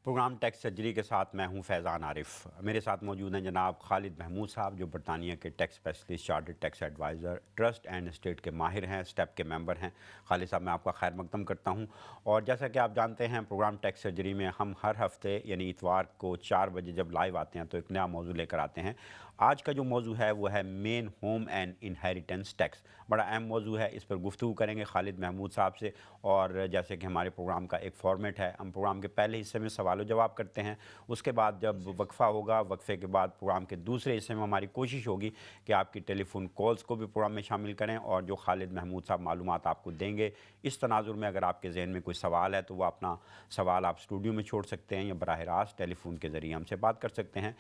Programme tax surgery کے ساتھ میں ہوں فیضان عارف. میرے ساتھ موجود ہیں جناب خالد محمود صاحب، جو برطانیہ کے tax specialist, chartered tax adviser, trust and estate کے ماہر ہیں، اسٹیپ کے ممبر ہیں. خالد صاحب، میں آپ کا خیر مقدم کرتا ہوں. اور جیسا کہ آپ جانتے ہیں، پروگرام ٹیکس سرجری میں ہم ہر ہفتے یعنی اتوار کو 4 بجے جب لائیو آتے ہیں تو ایک نیا موضوع لے کر آتے ہیں. آج کا جو موضوع ہے وہ ہے مین ہوم اینڈ انہیریٹنس ٹیکس. بڑا اہم موضوع ہے، اس پر گفتگو کریں گے خالد محمود صاحب سے. اور جیسے کہ ہمارے پروگرام کا ایک فارمیٹ ہے، ہم پروگرام کے پہلے حصے میں سوال و جواب کرتے ہیں. اس کے بعد جب وقفہ ہوگا، وقفے کے بعد پروگرام کے دوسرے حصے میں ہماری کوشش ہوگی کہ آپ کی ٹیلی فون کالز کو بھی پروگرام میں شامل کریں، اور جو خالد محمود صاحب معلومات آپ کو دیں گے اس تناظر میں اگر آپ کے ذہن میں کوئی سوال ہے تو وہ اپنا سوال آپ اسٹوڈیو میں چھوڑ سکتے ہیں یا براہ راست ٹیلی فون کے ذریعے ہم سے بات کر سکتے ہیں.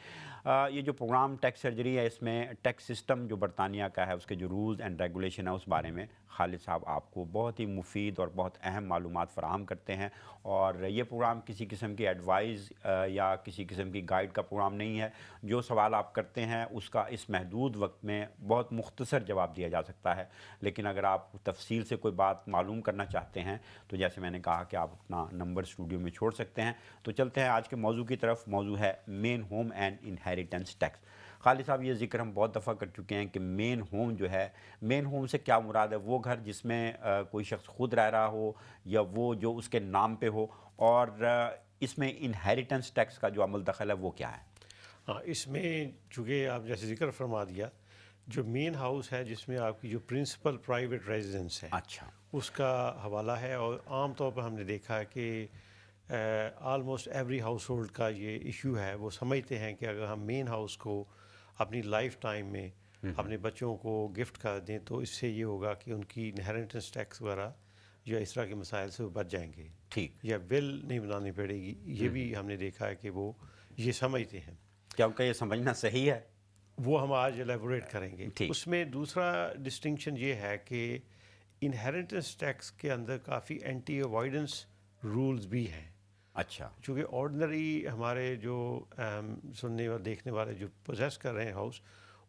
یہ جو پروگرام ٹیکس سرجری ہے، اس میں ٹیکس سسٹم جو برطانیہ کا ہے، اس کے جو رولز اینڈ ریگولیشن ہے، اس بارے میں خالد صاحب آپ کو بہت ہی مفید اور بہت اہم معلومات فراہم کرتے ہیں. اور یہ پروگرام کسی قسم کی ایڈوائز یا کسی قسم کی گائیڈ کا پروگرام نہیں ہے. جو سوال آپ کرتے ہیں اس کا اس محدود وقت میں بہت مختصر جواب دیا جا سکتا ہے، لیکن اگر آپ تفصیل سے کوئی بات معلوم کرنا چاہتے ہیں تو جیسے میں نے کہا کہ آپ اپنا نمبر اسٹوڈیو میں چھوڑ سکتے ہیں. تو چلتے ہیں آج کے موضوع کی طرف. موضوع ہے مین ہوم اینڈ انہیریٹنس ٹیکس. خالد صاحب، یہ ذکر ہم بہت دفعہ کر چکے ہیں کہ مین ہوم جو ہے، مین ہوم سے کیا مراد ہے؟ وہ گھر جس میں کوئی شخص خود رہ رہا ہو یا وہ جو اس کے نام پہ ہو. اور اس میں انہیریٹنس ٹیکس کا جو عمل دخل ہے وہ کیا ہے؟ ہاں، اس میں چونکہ آپ جیسے ذکر فرما دیا، جو مین ہاؤس ہے جس میں آپ کی جو پرنسپل پرائیویٹ ریزیڈنس ہے، اچھا، اس کا حوالہ ہے. اور عام طور پر ہم نے دیکھا ہے کہ آلموسٹ ایوری ہاؤس ہولڈ کا یہ ایشو ہے. وہ سمجھتے ہیں کہ اگر ہم مین ہاؤس کو اپنی لائف ٹائم میں اپنے بچوں کو گفٹ کر دیں تو اس سے یہ ہوگا کہ ان کی انہیریٹنس ٹیکس وغیرہ یا اس طرح کے مسائل سے وہ بچ جائیں گے، ٹھیک. یا ول نہیں بنانی پڑے گی. یہ بھی ہم نے دیکھا ہے کہ وہ یہ سمجھتے ہیں. کیونکہ یہ سمجھنا صحیح ہے. وہ ہم آج ایلیبوریٹ کریں گے. ٹھیک. اس میں دوسرا ڈسٹنکشن یہ ہے کہ انہیریٹنس ٹیکس کے اندر کافی اینٹی اوائڈنس رولز بھی ہیں. اچھا، چونکہ آرڈنری ہمارے جو سننے اور دیکھنے والے جو پوزیس کر رہے ہیں ہاؤس،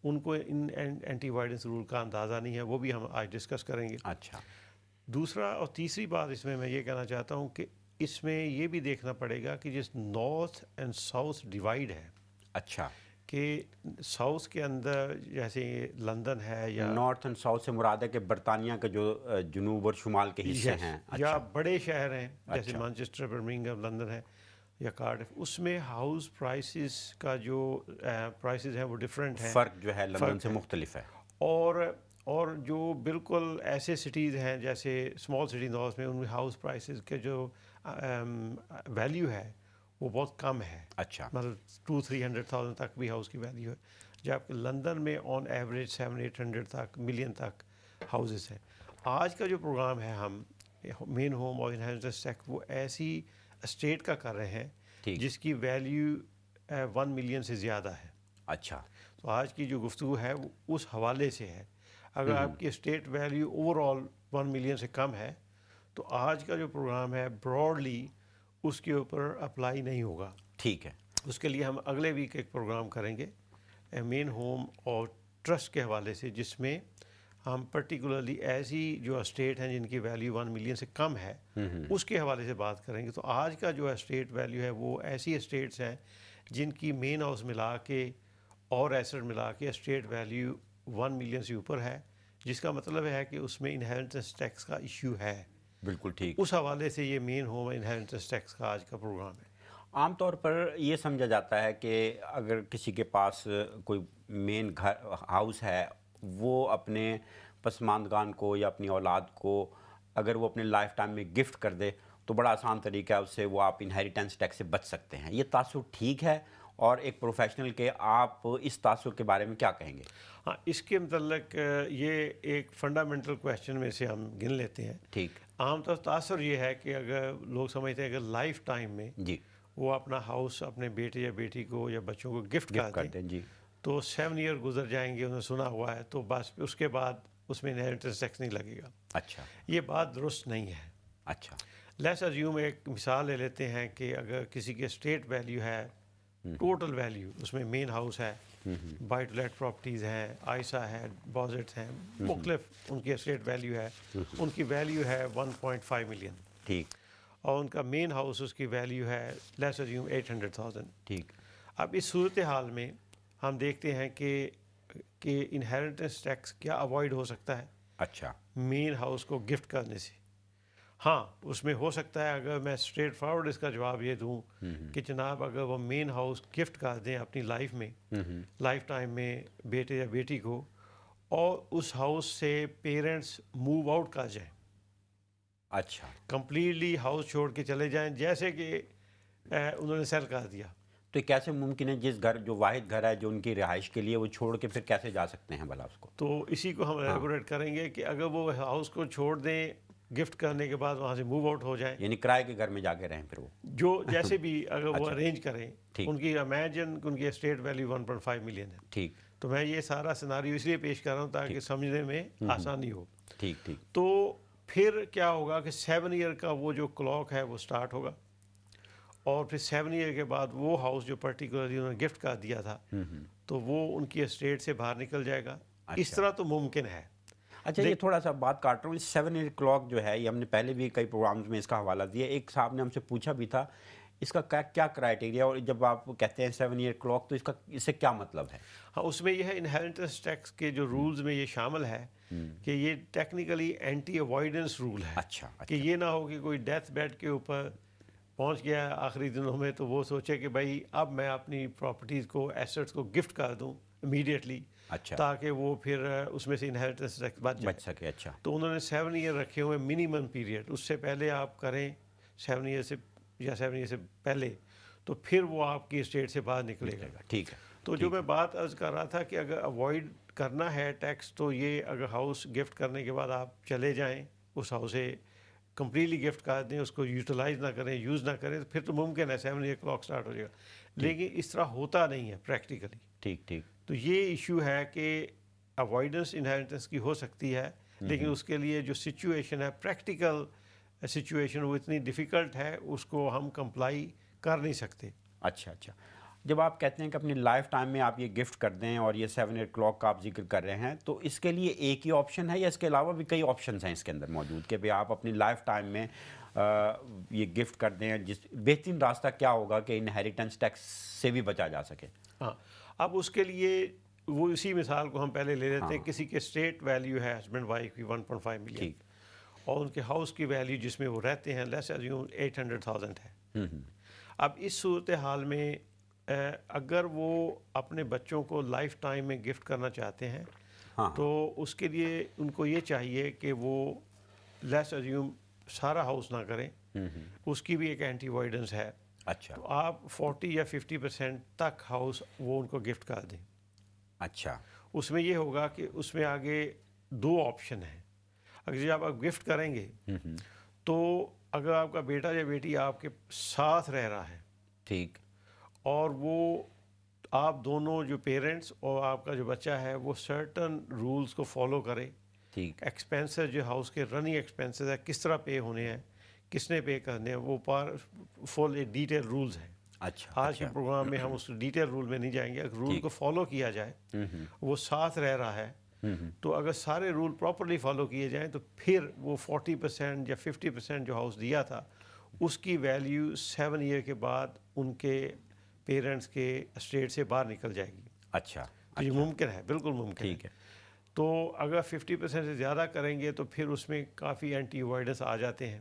ان کو ان اینٹی اوائڈنس رول کا اندازہ نہیں ہے. وہ بھی ہم آج ڈسکس کریں گے. اچھا. دوسرا اور تیسری بات اس میں یہ کہنا چاہتا ہوں کہ اس میں یہ بھی دیکھنا پڑے گا کہ جس نارتھ اینڈ ساؤتھ ڈیوائڈ ہے، اچھا، کہ ساؤتھ کے اندر جیسے لندن ہے، یا نارتھ اینڈ ساؤتھ سے مراد ہے کہ برطانیہ کے جو جنوب اور شمال کے حصے ہیں، یا اچھا، بڑے شہر ہیں جیسے اچھا، مانچسٹر، برمنگھم، لندن ہے، یا کارڈف، اس میں ہاؤس پرائسز کا جو پرائسز ہیں وہ ڈفرینٹ ہیں. فرق جو ہے لندن سے مختلف ہے. اور جو بالکل ایسے سٹیز ہیں جیسے اسمال سٹی نارتھ میں، ان میں ہاؤس پرائسز کے جو ویلیو ہے وہ بہت کم ہے. اچھا، مطلب 200-300,000 تک بھی ہاؤس کی ویلیو ہے، جبکہ لندن میں آن ایوریج 700-800 تک ملین تک ہاؤسز ہیں. آج کا جو پروگرام ہے ہم مین ہوم اور انہیریٹنس ٹیکس، وہ ایسی اسٹیٹ کا کر رہے ہیں ٹھیک. جس کی ویلیو 1 ملین سے زیادہ ہے. اچھا، تو آج کی جو گفتگو ہے وہ اس حوالے سے ہے. اگر آپ کی state value over all 1 million سے کم ہے تو آج کا جو پروگرام ہے براڈلی اس کے اوپر اپلائی نہیں ہوگا. ٹھیک ہے. اس کے لیے ہم اگلے ویک ایک پروگرام کریں گے مین ہوم اور ٹرسٹ کے حوالے سے، جس میں ہم پرٹیکولرلی ایسی جو اسٹیٹ ہیں جن کی ویلیو 1 ملین سے کم ہے اس کے حوالے سے بات کریں گے. تو آج کا جو اسٹیٹ ویلیو ہے وہ ایسی اسٹیٹس ہیں جن کی مین ہاؤس ملا کے اور ایسٹ ملا کے اسٹیٹ ویلیو 1 ملین سے اوپر ہے، جس کا مطلب ہے کہ اس میں انہیریٹنس ٹیکس کا ایشو ہے. بالکل ٹھیک. اس حوالے سے یہ مین ہوم انہیریٹنس ٹیکس کا آج کا پروگرام ہے. عام طور پر یہ سمجھا جاتا ہے کہ اگر کسی کے پاس کوئی مین گھر ہاؤس ہے، وہ اپنے پسماندگان کو یا اپنی اولاد کو اگر وہ اپنے لائف ٹائم میں گفٹ کر دے تو بڑا آسان طریقہ ہے، اس سے وہ آپ انہیریٹنس ٹیکس سے بچ سکتے ہیں. یہ تاثر ٹھیک ہے؟ اور ایک پروفیشنل کے آپ اس تاثر کے بارے میں کیا کہیں گے؟ ہاں، اس کے متعلق یہ ایک فنڈامنٹل کویسچن میں سے ہم گن لیتے ہیں. ٹھیک. عام طور تاثر یہ ہے کہ اگر لوگ سمجھتے ہیں کہ لائف ٹائم میں جی، وہ اپنا ہاؤس اپنے بیٹے یا بیٹی کو یا بچوں کو گفٹ کر دیں جی، تو 7 ایئر گزر جائیں گے، انہوں نے سنا ہوا ہے، تو بس اس کے بعد اس میں انہیریٹنس ٹیکس نہیں لگے گا. اچھا، یہ بات درست نہیں ہے. اچھا، لیٹس اسیوم ایک مثال لے لیتے ہیں کہ اگر کسی کی اسٹیٹ ویلیو ہے، ٹوٹل ویلیو اس میں مین ہاؤس ہے، بائی ٹو لیٹ پراپرٹیز ہیں، آئسا ہے، ڈپازٹس ہیں، مختلف ان کی اسٹیٹ ویلیو ہے، ان کی ویلیو ہے 1.5 ملین. ٹھیک. اور ان کا مین ہاؤس اس کی ویلیو ہے لیٹس اسیوم 800,000. ٹھیک. اب اس صورتحال میں ہم دیکھتے ہیں کہ انہیریٹنس ٹیکس کیا اوائڈ ہو سکتا ہے اچھا. مین ہاؤس کو گفٹ کرنے سے. ہاں اس میں ہو سکتا ہے اگر میں اسٹریٹ فارورڈ اس کا جواب یہ دوں کہ جناب اگر وہ مین ہاؤس گفٹ کر دیں اپنی لائف میں لائف ٹائم میں بیٹے یا بیٹی کو اور اس ہاؤس سے پیرنٹس موو آؤٹ کر جائیں اچھا. کمپلیٹلی ہاؤس چھوڑ کے چلے جائیں جیسے کہ انہوں نے سیل کر دیا. تو یہ کیسے ممکن ہے جس گھر جو واحد گھر ہے جو ان کی رہائش کے لیے وہ چھوڑ کے پھر کیسے جا سکتے ہیں بھلا اس کو؟ تو اسی کو ہم ایلیبوریٹ کریں گے کہ اگر وہ ہاؤس کو چھوڑ دیں گفٹ کرنے کے بعد وہاں سے موو آؤٹ ہو جائیں یعنی کرائے کے گھر میں جا کے رہیں پھر وہ جو جیسے بھی اگر وہ ارینج کریں. ٹھیک. ان کی امیجن ان کی اسٹیٹ ویلیو 1.5 ملین ہے. ٹھیک. تو میں یہ سارا سیناریو اس لیے پیش کر رہا ہوں تاکہ سمجھنے میں آسانی ہو. ٹھیک. ٹھیک. تو پھر کیا ہوگا کہ 7 ایئر کا وہ جو کلاک ہے وہ سٹارٹ ہوگا اور پھر 7 ایئر کے بعد وہ ہاؤس جو پرٹیکولرلی انہوں نے گفٹ کر دیا تھا تو وہ ان کی اسٹیٹ سے باہر نکل جائے گا. اس طرح تو ممکن ہے. اچھا یہ تھوڑا سا بات کاٹ رہا ہوں. 7 ایئر کلاک جو ہے یہ ہم نے پہلے بھی کئی پروگرامز میں اس کا حوالہ دیا. ایک صاحب نے ہم سے پوچھا بھی تھا اس کا کیا کرائٹیریا اور جب آپ کہتے ہیں 7 ایئر کلاک تو اس سے کیا مطلب ہے؟ ہاں اس میں یہ ہے انہیریٹنس ٹیکس کے جو رولز میں یہ شامل ہے کہ یہ ٹیکنیکلی اینٹی اوائیڈنس رول ہے. اچھا. کہ یہ نہ ہو کہ کوئی ڈیتھ بیڈ کے اوپر پہنچ گیا آخری دنوں میں تو وہ سوچے کہ بھائی اب میں اپنی پراپرٹیز کو ایسٹس کو گفٹ کر دوں امیڈیٹلی اچھا تاکہ وہ پھر اس میں سے انہیریٹنس ٹیکس بچ سکے. اچھا. تو انہوں نے 7 ایئر رکھے ہوئے منیمم پیریڈ. اس سے پہلے آپ کریں 7 ایئر سے یا 7 ایئر سے پہلے تو پھر وہ آپ کی اسٹیٹ سے باہر نکلے گا. ٹھیک ہے. تو جو میں بات عرض کر رہا تھا کہ اگر اوائڈ کرنا ہے ٹیکس تو یہ اگر ہاؤس گفٹ کرنے کے بعد آپ چلے جائیں اس ہاؤس سے کمپلیٹلی گفٹ کر دیں اس کو یوٹیلائز نہ کریں یوز نہ کریں تو پھر تو ممکن ہے 7 ایئر کلاک سٹارٹ ہو جائے گا. لیکن اس طرح ہوتا نہیں ہے پریکٹیکلی. ٹھیک. ٹھیک. تو یہ ایشو ہے کہ اوائڈنس انہیریٹنس کی ہو سکتی ہے لیکن اس کے لیے جو سچویشن ہے پریکٹیکل سچویشن وہ اتنی ڈیفیکلٹ ہے اس کو ہم کمپلائی کر نہیں سکتے. اچھا. اچھا. جب آپ کہتے ہیں کہ اپنی لائف ٹائم میں آپ یہ گفٹ کر دیں اور یہ 7 ایئر کلاک کا آپ ذکر کر رہے ہیں تو اس کے لیے ایک ہی آپشن ہے یا اس کے علاوہ بھی کئی آپشنز ہیں اس کے اندر موجود کہ بھئی آپ اپنی لائف ٹائم میں یہ گفٹ کر دیں جس بہترین راستہ کیا ہوگا کہ انہیریٹنس ٹیکس سے بھی بچا جا سکے؟ ہاں اب اس کے لیے وہ اسی مثال کو ہم پہلے لے لیتے ہیں. کسی کے اسٹیٹ ویلیو ہے ہسبینڈ وائف کی 1.5 ملین اور ان کے ہاؤس کی ویلیو جس میں وہ رہتے ہیں لیٹس اسیوم 800,000 ہے. اب اس صورتحال میں اگر وہ اپنے بچوں کو لائف ٹائم میں گفٹ کرنا چاہتے ہیں تو اس کے لیے ان کو یہ چاہیے کہ وہ لیٹس اسیوم سارا ہاؤس نہ کریں. اس کی بھی ایک اینٹی اوائڈنس ہے. اچھا. تو آپ 40 یا 50% تک ہاؤس وہ ان کو گفٹ کر دیں. اچھا. اس میں یہ ہوگا کہ اس میں آگے 2 آپشن ہیں. اگر جب آپ گفٹ کریں گے تو اگر آپ کا بیٹا یا بیٹی آپ کے ساتھ رہ رہا ہے ٹھیک اور وہ آپ دونوں جو پیرنٹس اور آپ کا جو بچہ ہے وہ سرٹن رولز کو فالو کرے. ٹھیک. ایکسپینسز جو ہاؤس کے رننگ ایکسپینسز ہے کس طرح پے ہونے ہیں کس نے پے کرنے ہیں وہ فل ڈیٹیل رولز ہیں. اچھا. آج کے پروگرام میں ہم اس ڈیٹیل رول میں نہیں جائیں گے. اگر رول کو فالو کیا جائے وہ ساتھ رہ رہا ہے تو اگر سارے رول پراپرلی فالو کیے جائیں تو پھر وہ 40% یا 50% جو ہاؤس دیا تھا اس کی ویلیو 7 ایئر کے بعد ان کے پیرنٹس کے اسٹیٹ سے باہر نکل جائے گی. اچھا. تو یہ ممکن ہے بالکل ممکن ٹھیک ہے. تو اگر 50% سے زیادہ کریں گے تو پھر اس میں کافی اینٹی اوائڈنس آ جاتے ہیں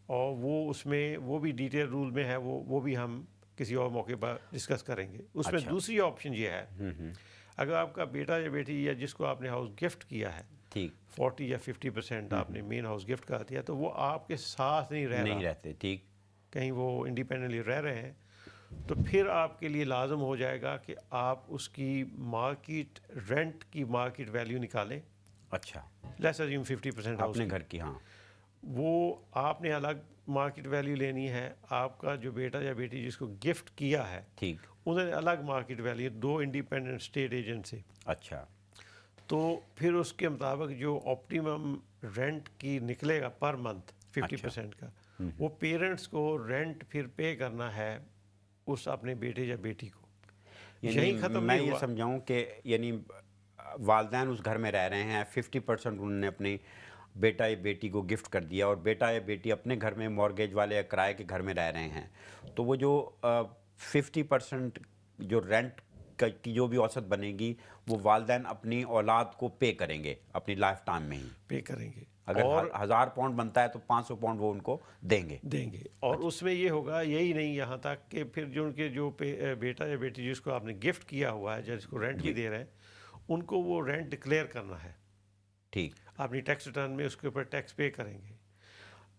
اور وہ اس میں وہ بھی ڈیٹیل رول میں ہے وہ بھی ہم کسی اور موقع پر ڈسکس کریں گے. اس میں دوسری آپشن یہ ہے اگر آپ کا بیٹا یا بیٹی یا جس کو آپ نے ہاؤس گفٹ کیا ہے ٹھیک 40 یا 50% آپ نے مین ہاؤس گفٹ کر دیا تو وہ آپ کے ساتھ نہیں رہتے. ٹھیک. کہیں وہ انڈیپینڈنٹلی رہ رہے ہیں تو پھر آپ کے لیے لازم ہو جائے گا کہ آپ اس کی مارکیٹ رینٹ کی مارکیٹ ویلیو نکالیں. اچھا. لیٹس اسیوم 50% اپنے گھر کی. ہاں وہ آپ نے الگ مارکیٹ ویلیو لینی ہے. آپ کا جو بیٹا یا بیٹی جس کو گفٹ کیا ہے ٹھیک انہوں نے الگ market value 2 independent estate agent سے. اچھا. تو پھر اس کے مطابق جو آپٹیمم رینٹ کی نکلے گا پر منتھ 50% کا وہ پیرنٹس کو رینٹ پھر پے کرنا ہے اس اپنے بیٹے یا بیٹی کو. یعنی میں یہ سمجھاؤں کہ یعنی والدین اس گھر میں رہ رہے ہیں 50% انہوں نے اپنی بیٹا یا بیٹی کو گفٹ کر دیا اور بیٹا یا بیٹی اپنے گھر میں مورگیج والے یا کرائے کے گھر میں رہ رہے ہیں، تو وہ جو 50% جو رینٹ کی جو بھی اوسط بنے گی وہ والدین اپنی اولاد کو پے کریں گے اپنی لائف ٹائم میں ہی، پے کریں گے، اگر اور 1000 پاؤنڈ بنتا ہے تو 500 پاؤنڈ وہ ان کو دیں گے۔ اور اس میں یہ ہوگا، یہی نہیں، یہاں تک کہ پھر جو ان کے جو بیٹا یا بیٹی جس کو آپ نے گفٹ کیا ہوا ہے، جس کو رینٹ بھی دے رہے ہیں، ان کو وہ رینٹ ڈکلیئر کرنا ہے، ٹھیک، اپنی ٹیکس ریٹرن میں اس کے اوپر ٹیکس پے کریں گے۔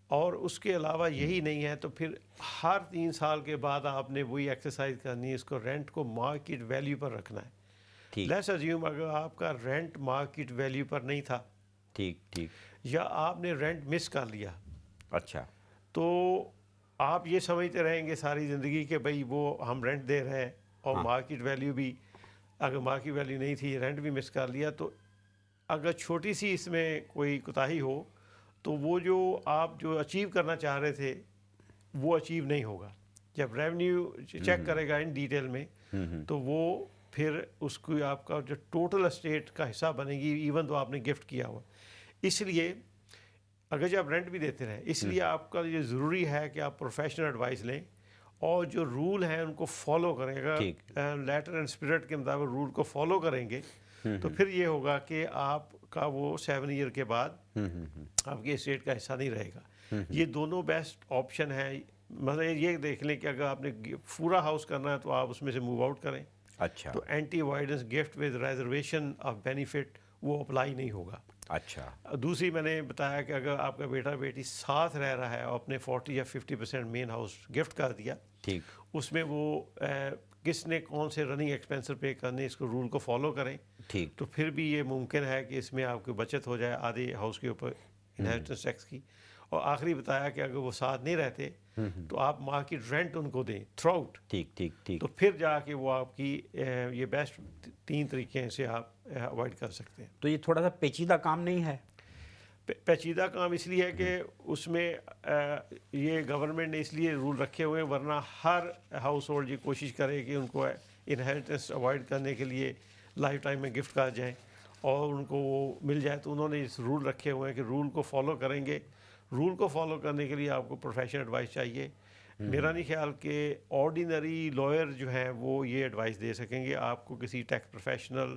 اور اس کے علاوہ یہی نہیں ہے تو پھر ہر 3 سال کے بعد آپ نے وہی ایکسرسائز کرنی ہے، اس کو رینٹ کو مارکیٹ ویلیو پر رکھنا ہے۔ ٹھیک، لیٹس اسیوم اگر آپ کا رینٹ مارکیٹ ویلیو پر نہیں تھا، ٹھیک، ٹھیک، یا آپ نے رینٹ مس کر لیا، اچھا، تو آپ یہ سمجھتے رہیں گے ساری زندگی کہ بھئی وہ ہم رینٹ دے رہے ہیں اور مارکیٹ ویلیو بھی، اگر مارکیٹ ویلیو نہیں تھی، رینٹ بھی مس کر لیا، تو اگر چھوٹی سی اس میں کوئی کوتاہی ہو تو وہ جو آپ جو اچیو کرنا چاہ رہے تھے وہ اچیو نہیں ہوگا۔ جب ریونیو چیک کرے گا ان ڈیٹیل میں تو وہ پھر اس کو آپ کا جو ٹوٹل اسٹیٹ کا حصہ بنے گی، ایون تو آپ نے گفٹ کیا ہوا۔ اس لیے اگر جب رینٹ بھی دیتے رہیں، اس لیے آپ کا یہ ضروری ہے کہ آپ پروفیشنل ایڈوائس لیں اور جو رول ہیں ان کو فالو کریں۔ اگر لیٹر اینڈ اسپرٹ کے مطابق رول کو فالو کریں گے تو پھر یہ ہوگا کہ آپ کا وہ 7 ایئر کے بعد آپ کے اسٹیٹ کا حصہ نہیں رہے گا۔ یہ دونوں بیسٹ آپشن ہیں۔ مثلا یہ دیکھ لیں کہ اگر آپ نے پورا ہاؤس کرنا ہے تو آپ اس میں سے موو آؤٹ کریں، اچھا، تو anti avoidance gift with reservation of benefit وہ اپلائی نہیں ہوگا۔ اچھا، دوسری میں نے بتایا کہ اگر آپ کا بیٹا بیٹی ساتھ رہ رہا ہے اور اپنے 40 یا 50% مین ہاؤس گفٹ کر دیا، ٹھیک، اس میں وہ کس نے کون سے رننگ ایکسپینسر پے کرنے، اس کو رول کو فالو کریں، ٹھیک، تو پھر بھی یہ ممکن ہے کہ اس میں آپ کی بچت ہو جائے آدھے ہاؤس کے اوپر انہیریٹنس ٹیکس کی۔ اور آخری بتایا کہ اگر وہ ساتھ نہیں رہتے تو آپ مارکیٹ رینٹ ان کو دیں تھرو آؤٹ، ٹھیک، ٹھیک، ٹھیک، تو پھر جا کے وہ آپ کی یہ بیسٹ 3 طریقے سے آپ اوائڈ کر سکتے ہیں۔ تو یہ تھوڑا سا پیچیدہ کام نہیں ہے؟ پیچیدہ کام اس لیے ہے کہ اس میں یہ گورنمنٹ نے اس لیے رول رکھے ہوئے ہیں، ورنہ ہر ہاؤس ہولڈ یہ کوشش کرے کہ ان کو انہیریٹنس اوائڈ کرنے کے لیے لائف ٹائم میں گفٹ کر جائیں اور ان کو وہ مل جائے، تو انہوں نے اس رول رکھے ہوئے ہیں کہ رول کو فالو کریں گے۔ رول کو فالو کرنے کے لیے آپ کو پروفیشنل ایڈوائس چاہیے۔ میرا نہیں خیال کہ آرڈینری لائر جو ہیں وہ یہ ایڈوائس دے سکیں گے، آپ کو کسی tax professional,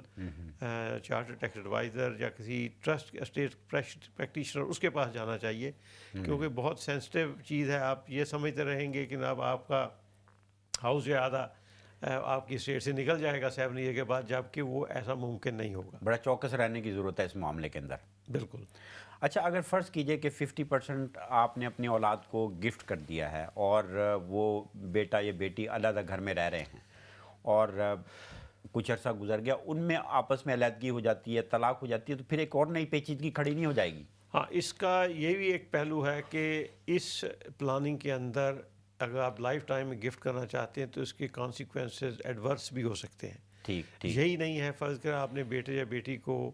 charter tax adviser یا کسی ٹرسٹ اسٹیٹ پریکٹیشنر اس کے پاس جانا چاہیے، کیونکہ بہت سینسٹیو چیز ہے۔ آپ یہ سمجھتے رہیں گے کہ جناب آپ کا ہاؤس جو آدھا آپ کی اسٹیٹ سے نکل جائے گا 7 ایئر کے بعد، جبکہ وہ ایسا ممکن نہیں ہوگا۔ بڑا چوکس رہنے کی ضرورت ہے اس معاملے کے اندر۔ بالکل۔ اچھا، اگر فرض کیجئے کہ 50% آپ نے اپنی اولاد کو گفٹ کر دیا ہے اور وہ بیٹا یا بیٹی علیحدہ گھر میں رہ رہے ہیں اور کچھ عرصہ گزر گیا، ان میں آپس میں علیحدگی ہو جاتی ہے، طلاق ہو جاتی ہے، تو پھر ایک اور نئی پیچیدگی کھڑی نہیں ہو جائے گی؟ ہاں، اس کا یہ بھی ایک پہلو ہے کہ اس پلاننگ کے اندر اگر آپ لائف ٹائم میں گفٹ کرنا چاہتے ہیں تو اس کے کانسیکوینسز ایڈورس بھی ہو سکتے ہیں۔ ٹھیک، ٹھیک، یہی نہیں ہے، فرض کر آپ نے بیٹے یا بیٹی کو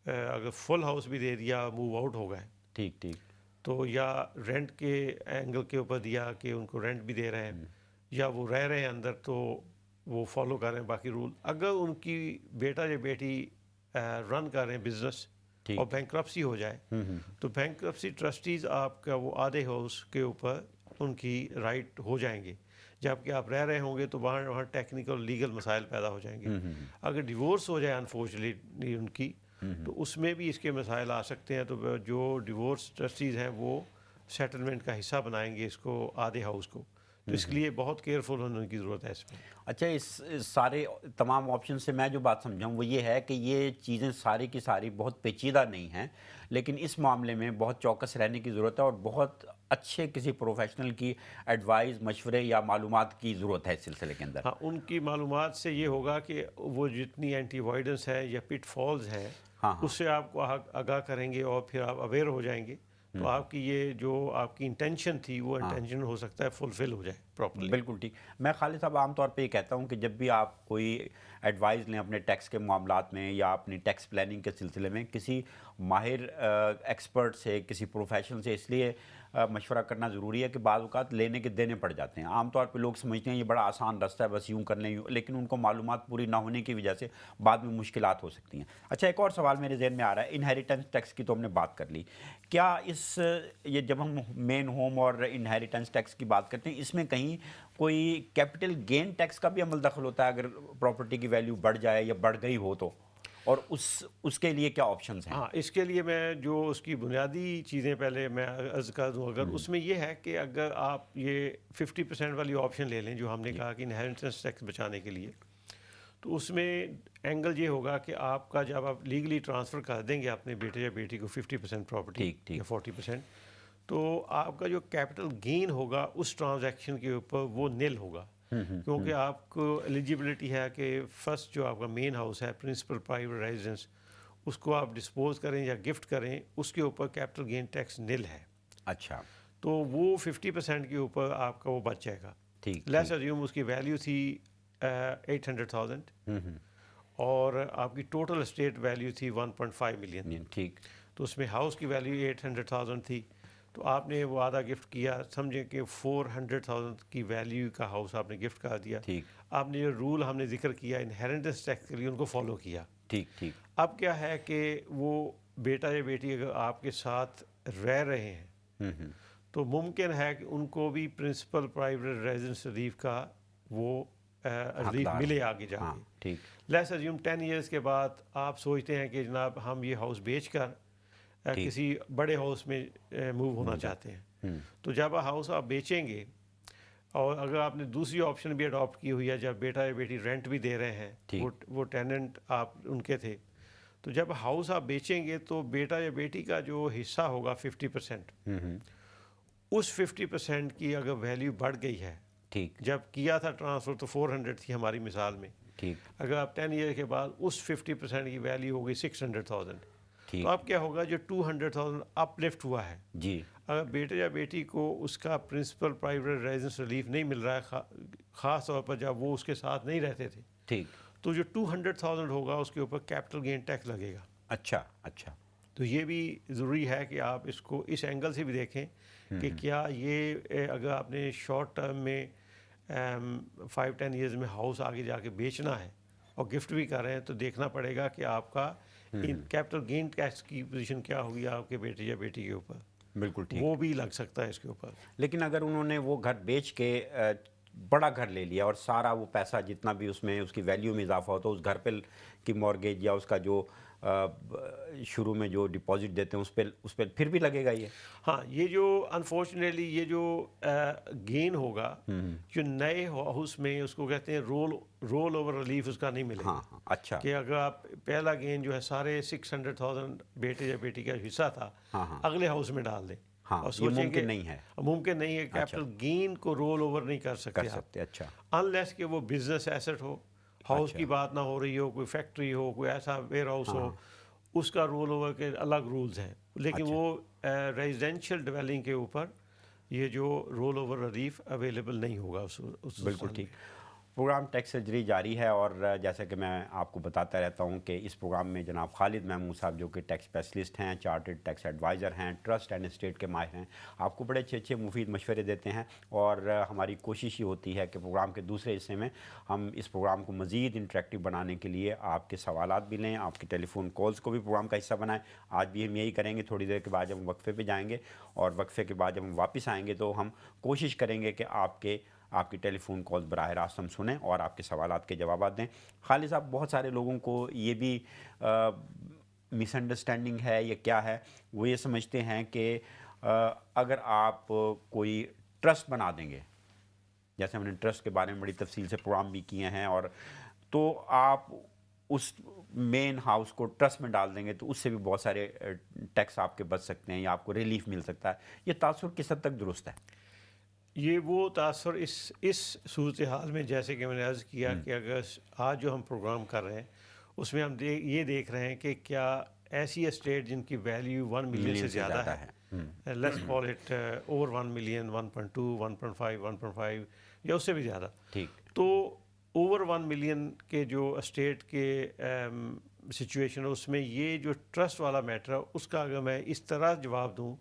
اگر فل ہاؤس بھی دے دیا، موو آؤٹ ہو گئے، ٹھیک، ٹھیک، تو یا رینٹ کے اینگل کے اوپر دیا کہ ان کو رینٹ بھی دے رہے ہیں یا وہ رہ رہے ہیں اندر، تو وہ فالو کر رہے ہیں باقی رول۔ اگر ان کی بیٹا یا بیٹی رن کر رہے ہیں بزنس اور بینکرپسی ہو جائے تو بینکرپسی ٹرسٹیز آپ کا وہ آدھے ہاؤس کے اوپر ان کی رائٹ ہو جائیں گے، جبکہ آپ رہ رہے ہوں گے تو وہاں ٹیکنیکل لیگل مسائل پیدا ہو جائیں گے۔ اگر ڈیورس ہو جائے انفارچونیٹلی ان کی، تو اس میں بھی اس کے مسائل آ سکتے ہیں، تو جو ڈیورس ٹرسٹیز ہیں وہ سیٹلمنٹ کا حصہ بنائیں گے اس کو، آدھے ہاؤس کو، تو اس کے لیے بہت کیئرفل ہونے کی ضرورت ہے اس میں۔ اچھا، اس سارے تمام آپشن سے میں جو بات سمجھا ہوں وہ یہ ہے کہ یہ چیزیں ساری کی ساری بہت پیچیدہ نہیں ہیں، لیکن اس معاملے میں بہت چوکس رہنے کی ضرورت ہے اور بہت اچھے کسی پروفیشنل کی ایڈوائز، مشورے یا معلومات کی ضرورت ہے اس سلسلے کے اندر۔ ہاں، ان کی معلومات سے یہ ہوگا کہ وہ جتنی اینٹی اوائڈنس ہے یا پٹ فالز ہیں اس سے آپ کو آگاہ کریں گے اور پھر آپ اویئر ہو جائیں گے، تو آپ کی یہ جو آپ کی انٹینشن تھی وہ انٹینشن ہو سکتا ہے فلفل ہو جائے پراپرلی۔ بالکل ٹھیک۔ میں خالد صاحب عام طور پہ یہ کہتا ہوں کہ جب بھی آپ کوئی ایڈوائز لیں اپنے ٹیکس کے معاملات میں یا اپنی ٹیکس پلاننگ کے سلسلے میں، کسی ماہر ایکسپرٹ سے، کسی پروفیشنل سے اس لیے مشورہ کرنا ضروری ہے کہ بعض اوقات لینے کے دینے پڑ جاتے ہیں. عام طور پہ لوگ سمجھتے ہیں یہ بڑا آسان رستہ ہے, بس یوں کر لیں یوں, لیکن ان کو معلومات پوری نہ ہونے کی وجہ سے بعد میں مشکلات ہو سکتی ہیں. اچھا, ایک اور سوال میرے ذہن میں آ رہا ہے, انہیریٹنس ٹیکس کی تو ہم نے بات کر لی, کیا یہ جب ہم مین ہوم اور انہیریٹنس ٹیکس کی بات کرتے ہیں, اس میں کہیں کوئی کیپٹل گین ٹیکس کا بھی عمل دخل ہوتا ہے اگر پراپرٹی کی ویلیو بڑھ جائے یا بڑھ گئی ہو تو, اور اس کے لیے کیا آپشنز ہیں؟ ہاں, اس کے لیے میں جو اس کی بنیادی چیزیں پہلے میں عرض کر دوں, اگر اس میں یہ ہے کہ اگر آپ یہ 50% والی آپشن لے لیں جو ہم نے کہا کہ انہیریٹنس ٹیکس بچانے کے لیے, تو اس میں اینگل یہ ہوگا کہ آپ کا جب آپ لیگلی ٹرانسفر کر دیں گے اپنے بیٹے یا بیٹی کو 50% پراپرٹی یا 40%, تو آپ کا جو کیپٹل گین ہوگا اس ٹرانزیکشن کے اوپر وہ نیل ہوگا, کیونکہ آپ کو ایلیجیبلٹی ہے کہ فرسٹ جو آپ کا مین ہاؤس ہے پرنسپل پرائیویٹ ریزیڈنس, اس کو آپ ڈسپوز کریں یا گفٹ کریں, اس کے اوپر کیپٹل گین ٹیکس نیل ہے. اچھا, تو وہ 50% کے اوپر آپ کا وہ بچ جائے گا. ٹھیک, لیٹس اسیوم اس کی ویلیو تھی 800,000 اور آپ کی ٹوٹل اسٹیٹ ویلیو تھی 1.5 ملین. ٹھیک, تو اس میں ہاؤس کی ویلیو 800,000 تھی, تو آپ نے وہ آدھا گفٹ کیا, سمجھیں کہ 400,000 کی ویلیو کا ہاؤس آپ نے گفٹ کر دیا. ٹھیک, آپ نے جو رول ہم نے ذکر کیا انہیریٹنس ٹیکس کے لیے ان کو فالو کیا. ٹھیک, ٹھیک, اب کیا ہے کہ وہ بیٹا یا بیٹی اگر آپ کے ساتھ رہ رہے ہیں تو ممکن ہے کہ ان کو بھی پرنسپل پرائیویٹ ریزیڈنس ریلیف کا وہ ریلیف ملے آگے جا کے. ٹھیک, لیٹس اسیوم 10 ایئرس کے بعد آپ سوچتے ہیں کہ جناب ہم یہ ہاؤس بیچ کر کسی بڑے ہاؤس میں موو ہونا چاہتے ہیں. تو جب ہاؤس آپ بیچیں گے, اور اگر آپ نے دوسری آپشن بھی اڈاپٹ کی ہوئی ہے جب بیٹا یا بیٹی رینٹ بھی دے رہے ہیں, وہ ٹیننٹ آپ ان کے تھے, تو جب ہاؤس آپ بیچیں گے تو بیٹا یا بیٹی کا جو حصہ ہوگا 50%, اس 50% کی اگر ویلیو بڑھ گئی ہے, ٹھیک, جب کیا تھا ٹرانسفر تو 400 تھی ہماری مثال میں, ٹھیک, اگر آپ 10 ایئر کے بعد اس 50% کی ویلیو ہو گئی 600,000, ٹھیک, تو اب کیا ہوگا جو 200,000 اپ لفٹ ہوا ہے, جی, اگر بیٹے یا بیٹی کو اس کا پرنسپل پرائیویٹ ریزیڈنس ریلیف نہیں مل رہا ہے, خاص طور پر جب وہ اس کے ساتھ نہیں رہتے تھے, ٹھیک, تو جو 200,000 ہوگا اس کے اوپر کیپٹل گین ٹیکس لگے گا. اچھا, اچھا, تو یہ بھی ضروری ہے کہ آپ اس کو اس اینگل سے بھی دیکھیں کہ کیا یہ اگر آپ نے شارٹ ٹرم میں 5-10 ایئرز میں ہاؤس آگے جا کے بیچنا ہے اور گفٹ بھی کر رہے ہیں, تو دیکھنا پڑے گا کہ آپ کا کیپٹل گین ٹیکس کی پوزیشن کیا ہوگی آپ کے بیٹے یا بیٹی کے اوپر. بالکل ٹھیک, وہ بھی لگ سکتا ہے اس کے اوپر. لیکن اگر انہوں نے وہ گھر بیچ کے بڑا گھر لے لیا اور سارا وہ پیسہ جتنا بھی اس میں اس کی ویلیو میں اضافہ ہوتا ہے اس گھر پہ کی مورگیج یا اس کا جو شروع میں جو ڈپازٹ دیتے ہیں اس پہ پھر بھی لگے گا یہ؟ ہاں, یہ جو انفارچونیٹلی یہ جو گین ہوگا جو نئے ہاؤس میں اس کو کہتے ہیں رول اوور ریلیف اس کا نہیں ملے گا. ہاں, اچھا, کہ اگر آپ پہلا گین جو ہے سارے 600,000 بیٹے یا بیٹی کا حصہ تھا اگلے ہاؤس میں ڈال دیں, اور سوچیں کہ ممکن نہیں ہے کیپٹل گین کو رول اوور نہیں کر سکتے. اچھا, انلیس کہ وہ بزنس ایسٹ ہو, ہاؤس کی بات نہ ہو رہی ہو, کوئی فیکٹری ہو, کوئی ایسا ویئر ہاؤس ہو, اس کا رول اوور کے الگ رولز ہیں. لیکن وہ ریزیڈینشیل ڈویلنگ کے اوپر یہ جو رول اوور ریلیف اویلیبل نہیں ہوگا. بالکل ٹھیک. پروگرام ٹیکس سرجری جاری ہے, اور جیسا کہ میں آپ کو بتاتا رہتا ہوں کہ اس پروگرام میں جناب خالد محمود صاحب جو کہ ٹیکس اسپیشلسٹ ہیں, چارٹرڈ ٹیکس ایڈوائزر ہیں, ٹرسٹ اینڈ اسٹیٹ کے ماہر ہیں, آپ کو بڑے اچھے مفید مشورے دیتے ہیں. اور ہماری کوشش یہ ہوتی ہے کہ پروگرام کے دوسرے حصے میں ہم اس پروگرام کو مزید انٹریکٹیو بنانے کے لیے آپ کے سوالات بھی لیں, آپ کے ٹیلی فون کالز کو بھی پروگرام کا حصہ بنائیں. آج بھی ہم یہی کریں گے. تھوڑی دیر کے بعد جب ہم وقفے پہ جائیں گے, اور وقفے کے بعد جب ہم واپس آئیں گے تو ہم کوشش کریں گے کہ آپ کی ٹیلی فون کالز براہ راست ہم سنیں اور آپ کے سوالات کے جوابات دیں. خالد صاحب, بہت سارے لوگوں کو یہ بھی مس انڈرسٹینڈنگ ہے یا کیا ہے, وہ یہ سمجھتے ہیں کہ اگر آپ کوئی ٹرسٹ بنا دیں گے, جیسے ہم نے ٹرسٹ کے بارے میں بڑی تفصیل سے پروگرام بھی کیے ہیں, اور تو آپ اس مین ہاؤس کو ٹرسٹ میں ڈال دیں گے تو اس سے بھی بہت سارے ٹیکس آپ کے بچ سکتے ہیں یا آپ کو ریلیف مل سکتا ہے. یہ تاثر کس حد تک درست ہے؟ یہ وہ تاثر اس صورتحال میں, جیسے کہ میں نے عرض کیا کہ اگر آج جو ہم پروگرام کر رہے ہیں اس میں ہم یہ دیکھ رہے ہیں کہ کیا ایسی اسٹیٹ جن کی ویلیو 1 ملین سے زیادہ ہے, let's call it over 1 million, 1.2, 1.5, 1.5 یا اس سے بھی زیادہ. ٹھیک. تو اوور 1 ملین کے جو اسٹیٹ کے سچویشن ہے اس میں یہ جو ٹرسٹ والا میٹر ہے اس کا اگر میں اس طرح جواب دوں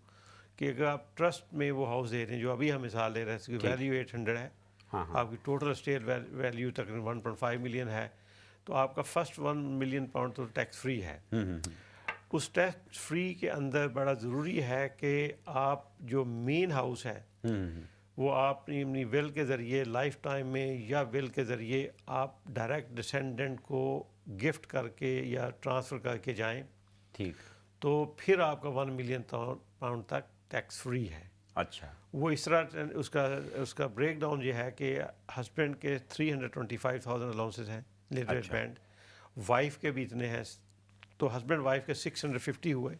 کہ اگر آپ ٹرسٹ میں وہ ہاؤس دے رہے ہیں جو ابھی ہم مثال لے رہے ہیں اس کی ویلیو 800 ہے, آپ کی ٹوٹل اسٹیٹ ویلیو تقریباً 1.5 ملین ہے, تو آپ کا فرسٹ 1 ملین پاؤنڈ تو ٹیکس فری ہے. اس ٹیکس فری کے اندر بڑا ضروری ہے کہ آپ جو مین ہاؤس ہے وہ آپ اپنی ول کے ذریعے لائف ٹائم میں یا ول کے ذریعے آپ ڈائریکٹ ڈسینڈنٹ کو گفٹ کر کے یا ٹرانسفر کر کے جائیں, ٹھیک, تو پھر آپ کا 1 ملین پاؤنڈ تک ٹیکس فری ہے. اچھا, وہ اس طرح اس کا بریک ڈاؤن یہ ہے کہ ہسبینڈ کے 325,000 الاؤنسز ہیں لیٹریٹ بینڈ, وائف کے بھی اتنے ہیں, تو ہسبینڈ وائف کے 650 ہوئے.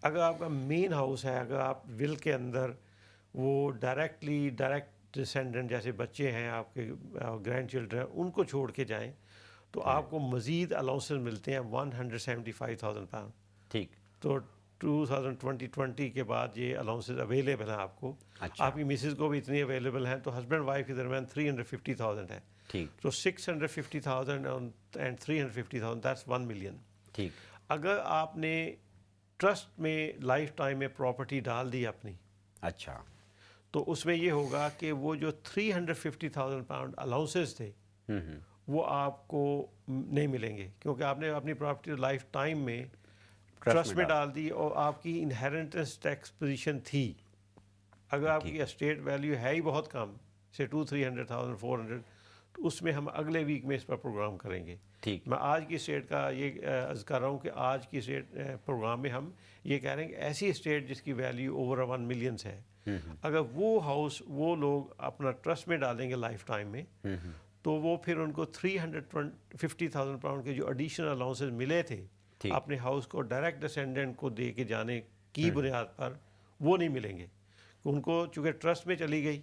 اگر آپ کا مین ہاؤس ہے, اگر آپ ول کے اندر وہ ڈائریکٹ ڈسینڈنٹ جیسے بچے ہیں آپ کے گرینڈ چلڈرن ان کو چھوڑ کے جائیں تو آپ کو مزید الاؤنسز ملتے ہیں 175,000 پاؤنڈ. ٹھیک, تو 2020 کے بعد یہ الاؤنسز اویلیبل ہیں آپ کو. آپ کی مسز کو بھی اتنی اویلیبل ہیں, تو ہسبینڈ وائف کے درمیان 350,000 ہے. ٹھیک, تو 650,000 اینڈ 350,000 دیٹس 1 ملین. ٹھیک, اگر آپ نے ٹرسٹ میں لائف ٹائم میں پراپرٹی ڈال دی اپنی, اچھا, تو اس میں یہ ہوگا کہ وہ جو 350,000 پاؤنڈ الاؤنسز تھے وہ آپ کو نہیں ملیں گے, کیونکہ آپ نے اپنی پراپرٹی لائف ٹائم میں ٹرسٹ میں ڈال دی اور آپ کی انہیرنٹنس ٹیکس پوزیشن تھی. اگر آپ کی اسٹیٹ ویلیو ہے ہی بہت کم, سے 200-300,000 400, تو اس میں ہم اگلے ویک میں اس پر پروگرام کریں گے. ٹھیک, میں آج کی اسٹیٹ کا یہ عرض کر رہا ہوں کہ آج کی اسٹیٹ پروگرام میں ہم یہ کہہ رہے ہیں کہ ایسی اسٹیٹ جس کی ویلیو اوور 1 ملین ہے, اگر وہ ہاؤس وہ لوگ اپنا ٹرسٹ میں ڈالیں گے لائف ٹائم میں, تو وہ پھر ان کو 350,000 پاؤنڈ کے جو ایڈیشنل الاؤنسز ملے تھے اپنے ہاؤس کو ڈائریکٹ ڈسینڈنٹ کو دے کے جانے کی بنیاد پر, وہ نہیں ملیں گے. ان کو چونکہ ٹرسٹ میں چلی گئی,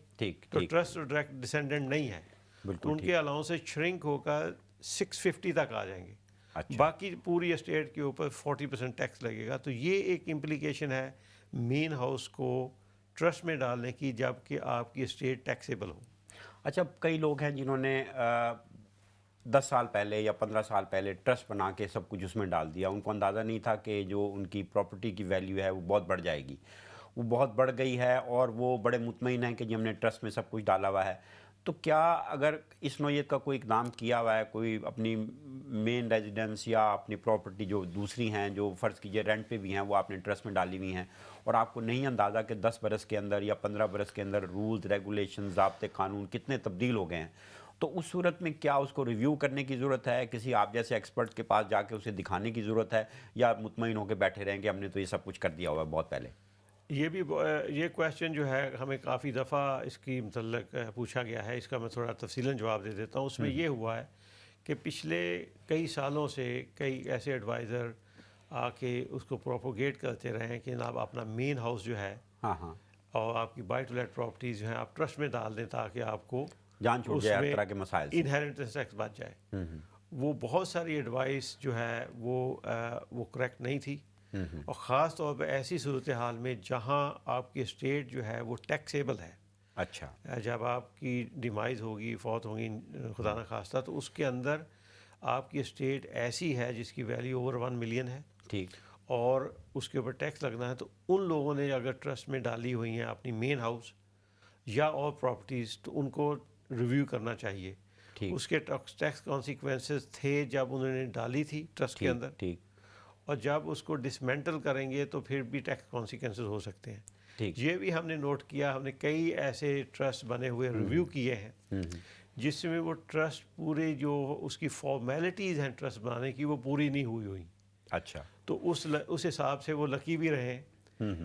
تو ٹرسٹ اور ڈائریکٹ ڈسینڈنٹ نہیں ہے, تو ان کے الاؤنسز شرنک ہو کر 650 تک آ جائیں گے. باقی پوری اسٹیٹ کے اوپر 40% ٹیکس لگے گا. تو یہ ایک امپلیکیشن ہے مین ہاؤس کو ٹرسٹ میں ڈالنے کی جب کہ آپ کی اسٹیٹ ٹیکسیبل ہو. اچھا, کئی لوگ ہیں جنہوں نے 10 سال پہلے یا 15 سال پہلے ٹرسٹ بنا کے سب کچھ اس میں ڈال دیا, ان کو اندازہ نہیں تھا کہ جو ان کی پراپرٹی کی ویلیو ہے وہ بہت بڑھ جائے گی. وہ بہت بڑھ گئی ہے اور وہ بڑے مطمئن ہیں کہ جی ہم نے ٹرسٹ میں سب کچھ ڈالا ہوا ہے. تو کیا اگر اس نوعیت کا کوئی اقدام کیا ہوا ہے, کوئی اپنی مین ریزیڈنس یا اپنی پراپرٹی جو دوسری ہیں جو فرض کیجئے رینٹ پہ بھی ہیں وہ آپ نے ٹرسٹ میں ڈالی ہوئی ہیں, اور آپ کو نہیں اندازہ کہ 10 برس کے اندر یا 15 برس کے اندر رولز, ریگولیشن, ضابطے, قانون کتنے تبدیل ہو گئے ہیں, تو اس صورت میں کیا اس کو ریویو کرنے کی ضرورت ہے, کسی آپ جیسے ایکسپرٹ کے پاس جا کے اسے دکھانے کی ضرورت ہے, یا مطمئن ہو کے بیٹھے رہیں کہ ہم نے تو یہ سب کچھ کر دیا ہوا ہے بہت پہلے؟ یہ کویشچن جو ہے ہمیں کافی دفعہ اس کی متعلق پوچھا گیا ہے. اس کا میں تھوڑا تفصیلاً جواب دے دیتا ہوں. اس میں یہ ہوا ہے کہ پچھلے کئی سالوں سے کئی ایسے ایڈوائزر آ کے اس کو پروپوگیٹ کرتے رہے ہیں کہ جناب اپنا مین ہاؤس جو ہے اور آپ کی بائی ٹو لیٹ پراپرٹیز جو ہیں آپ ٹرسٹ میں ڈال دیں تاکہ آپ کو جان چھوٹ جائے ہر طرح کے مسائل سے, انہیرنٹنس ٹیکس بچ جائے. وہ بہت ساری ایڈوائس جو ہے وہ کریکٹ نہیں تھی, اور خاص طور پہ ایسی صورتحال میں جہاں آپ کی اسٹیٹ جو ہے وہ ٹیکسیبل ہے. اچھا, جب آپ کی ڈیمائز ہوگی, فوت ہوگی خدا نخواستہ, تو اس کے اندر آپ کی اسٹیٹ ایسی ہے جس کی ویلیو اوور 1 ملین ہے, ٹھیک, اور اس کے اوپر ٹیکس لگنا ہے, تو ان لوگوں نے اگر ٹرسٹ میں ڈالی ہوئی ہیں اپنی مین ہاؤس یا اور پراپرٹیز, تو ان کو ریویو کرنا چاہیے. اس کے ٹیکس کانسیکوینسز تھے جب انہوں نے ڈالی تھی ٹرسٹ کے اندر, اور جب اس کو ڈسمینٹل کریں گے تو پھر بھی ٹیکس کانسیکوینسز ہو سکتے ہیں. یہ بھی ہم نے نوٹ کیا, ہم نے کئی ایسے ٹرسٹ بنے ہوئے ریویو کیے ہیں جس میں وہ ٹرسٹ پورے جو اس کی فارمیلٹیز ہیں ٹرسٹ بنانے کی وہ پوری نہیں ہوئی. اچھا, تو اس حساب سے وہ لکی بھی رہے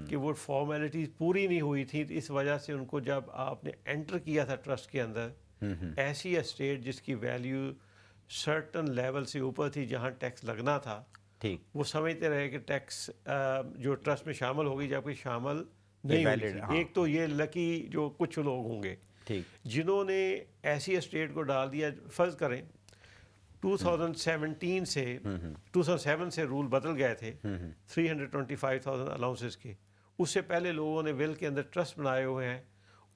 کہ وہ فارمیلٹیز پوری نہیں ہوئی تھیں. اس وجہ سے ان کو جب آپ نے انٹر کیا تھا ٹرسٹ کے اندر, ایسی اسٹیٹ جس کی ویلیو سرٹن لیول سے اوپر تھی جہاں ٹیکس لگنا تھا, وہ سمجھتے رہے کہ ٹیکس جو ٹرسٹ میں شامل ہوگی جبکہ شامل نہیں ہوئی تھی. ایک تو یہ لکی جو کچھ لوگ ہوں گے جنہوں نے ایسی اسٹیٹ کو ڈال دیا. فرض کریں 2007 سے رول بدل گئے تھے 325,000 الاؤنسز کے. اس سے پہلے لوگوں نے ول کے اندر ٹرسٹ بنائے ہوئے ہیں,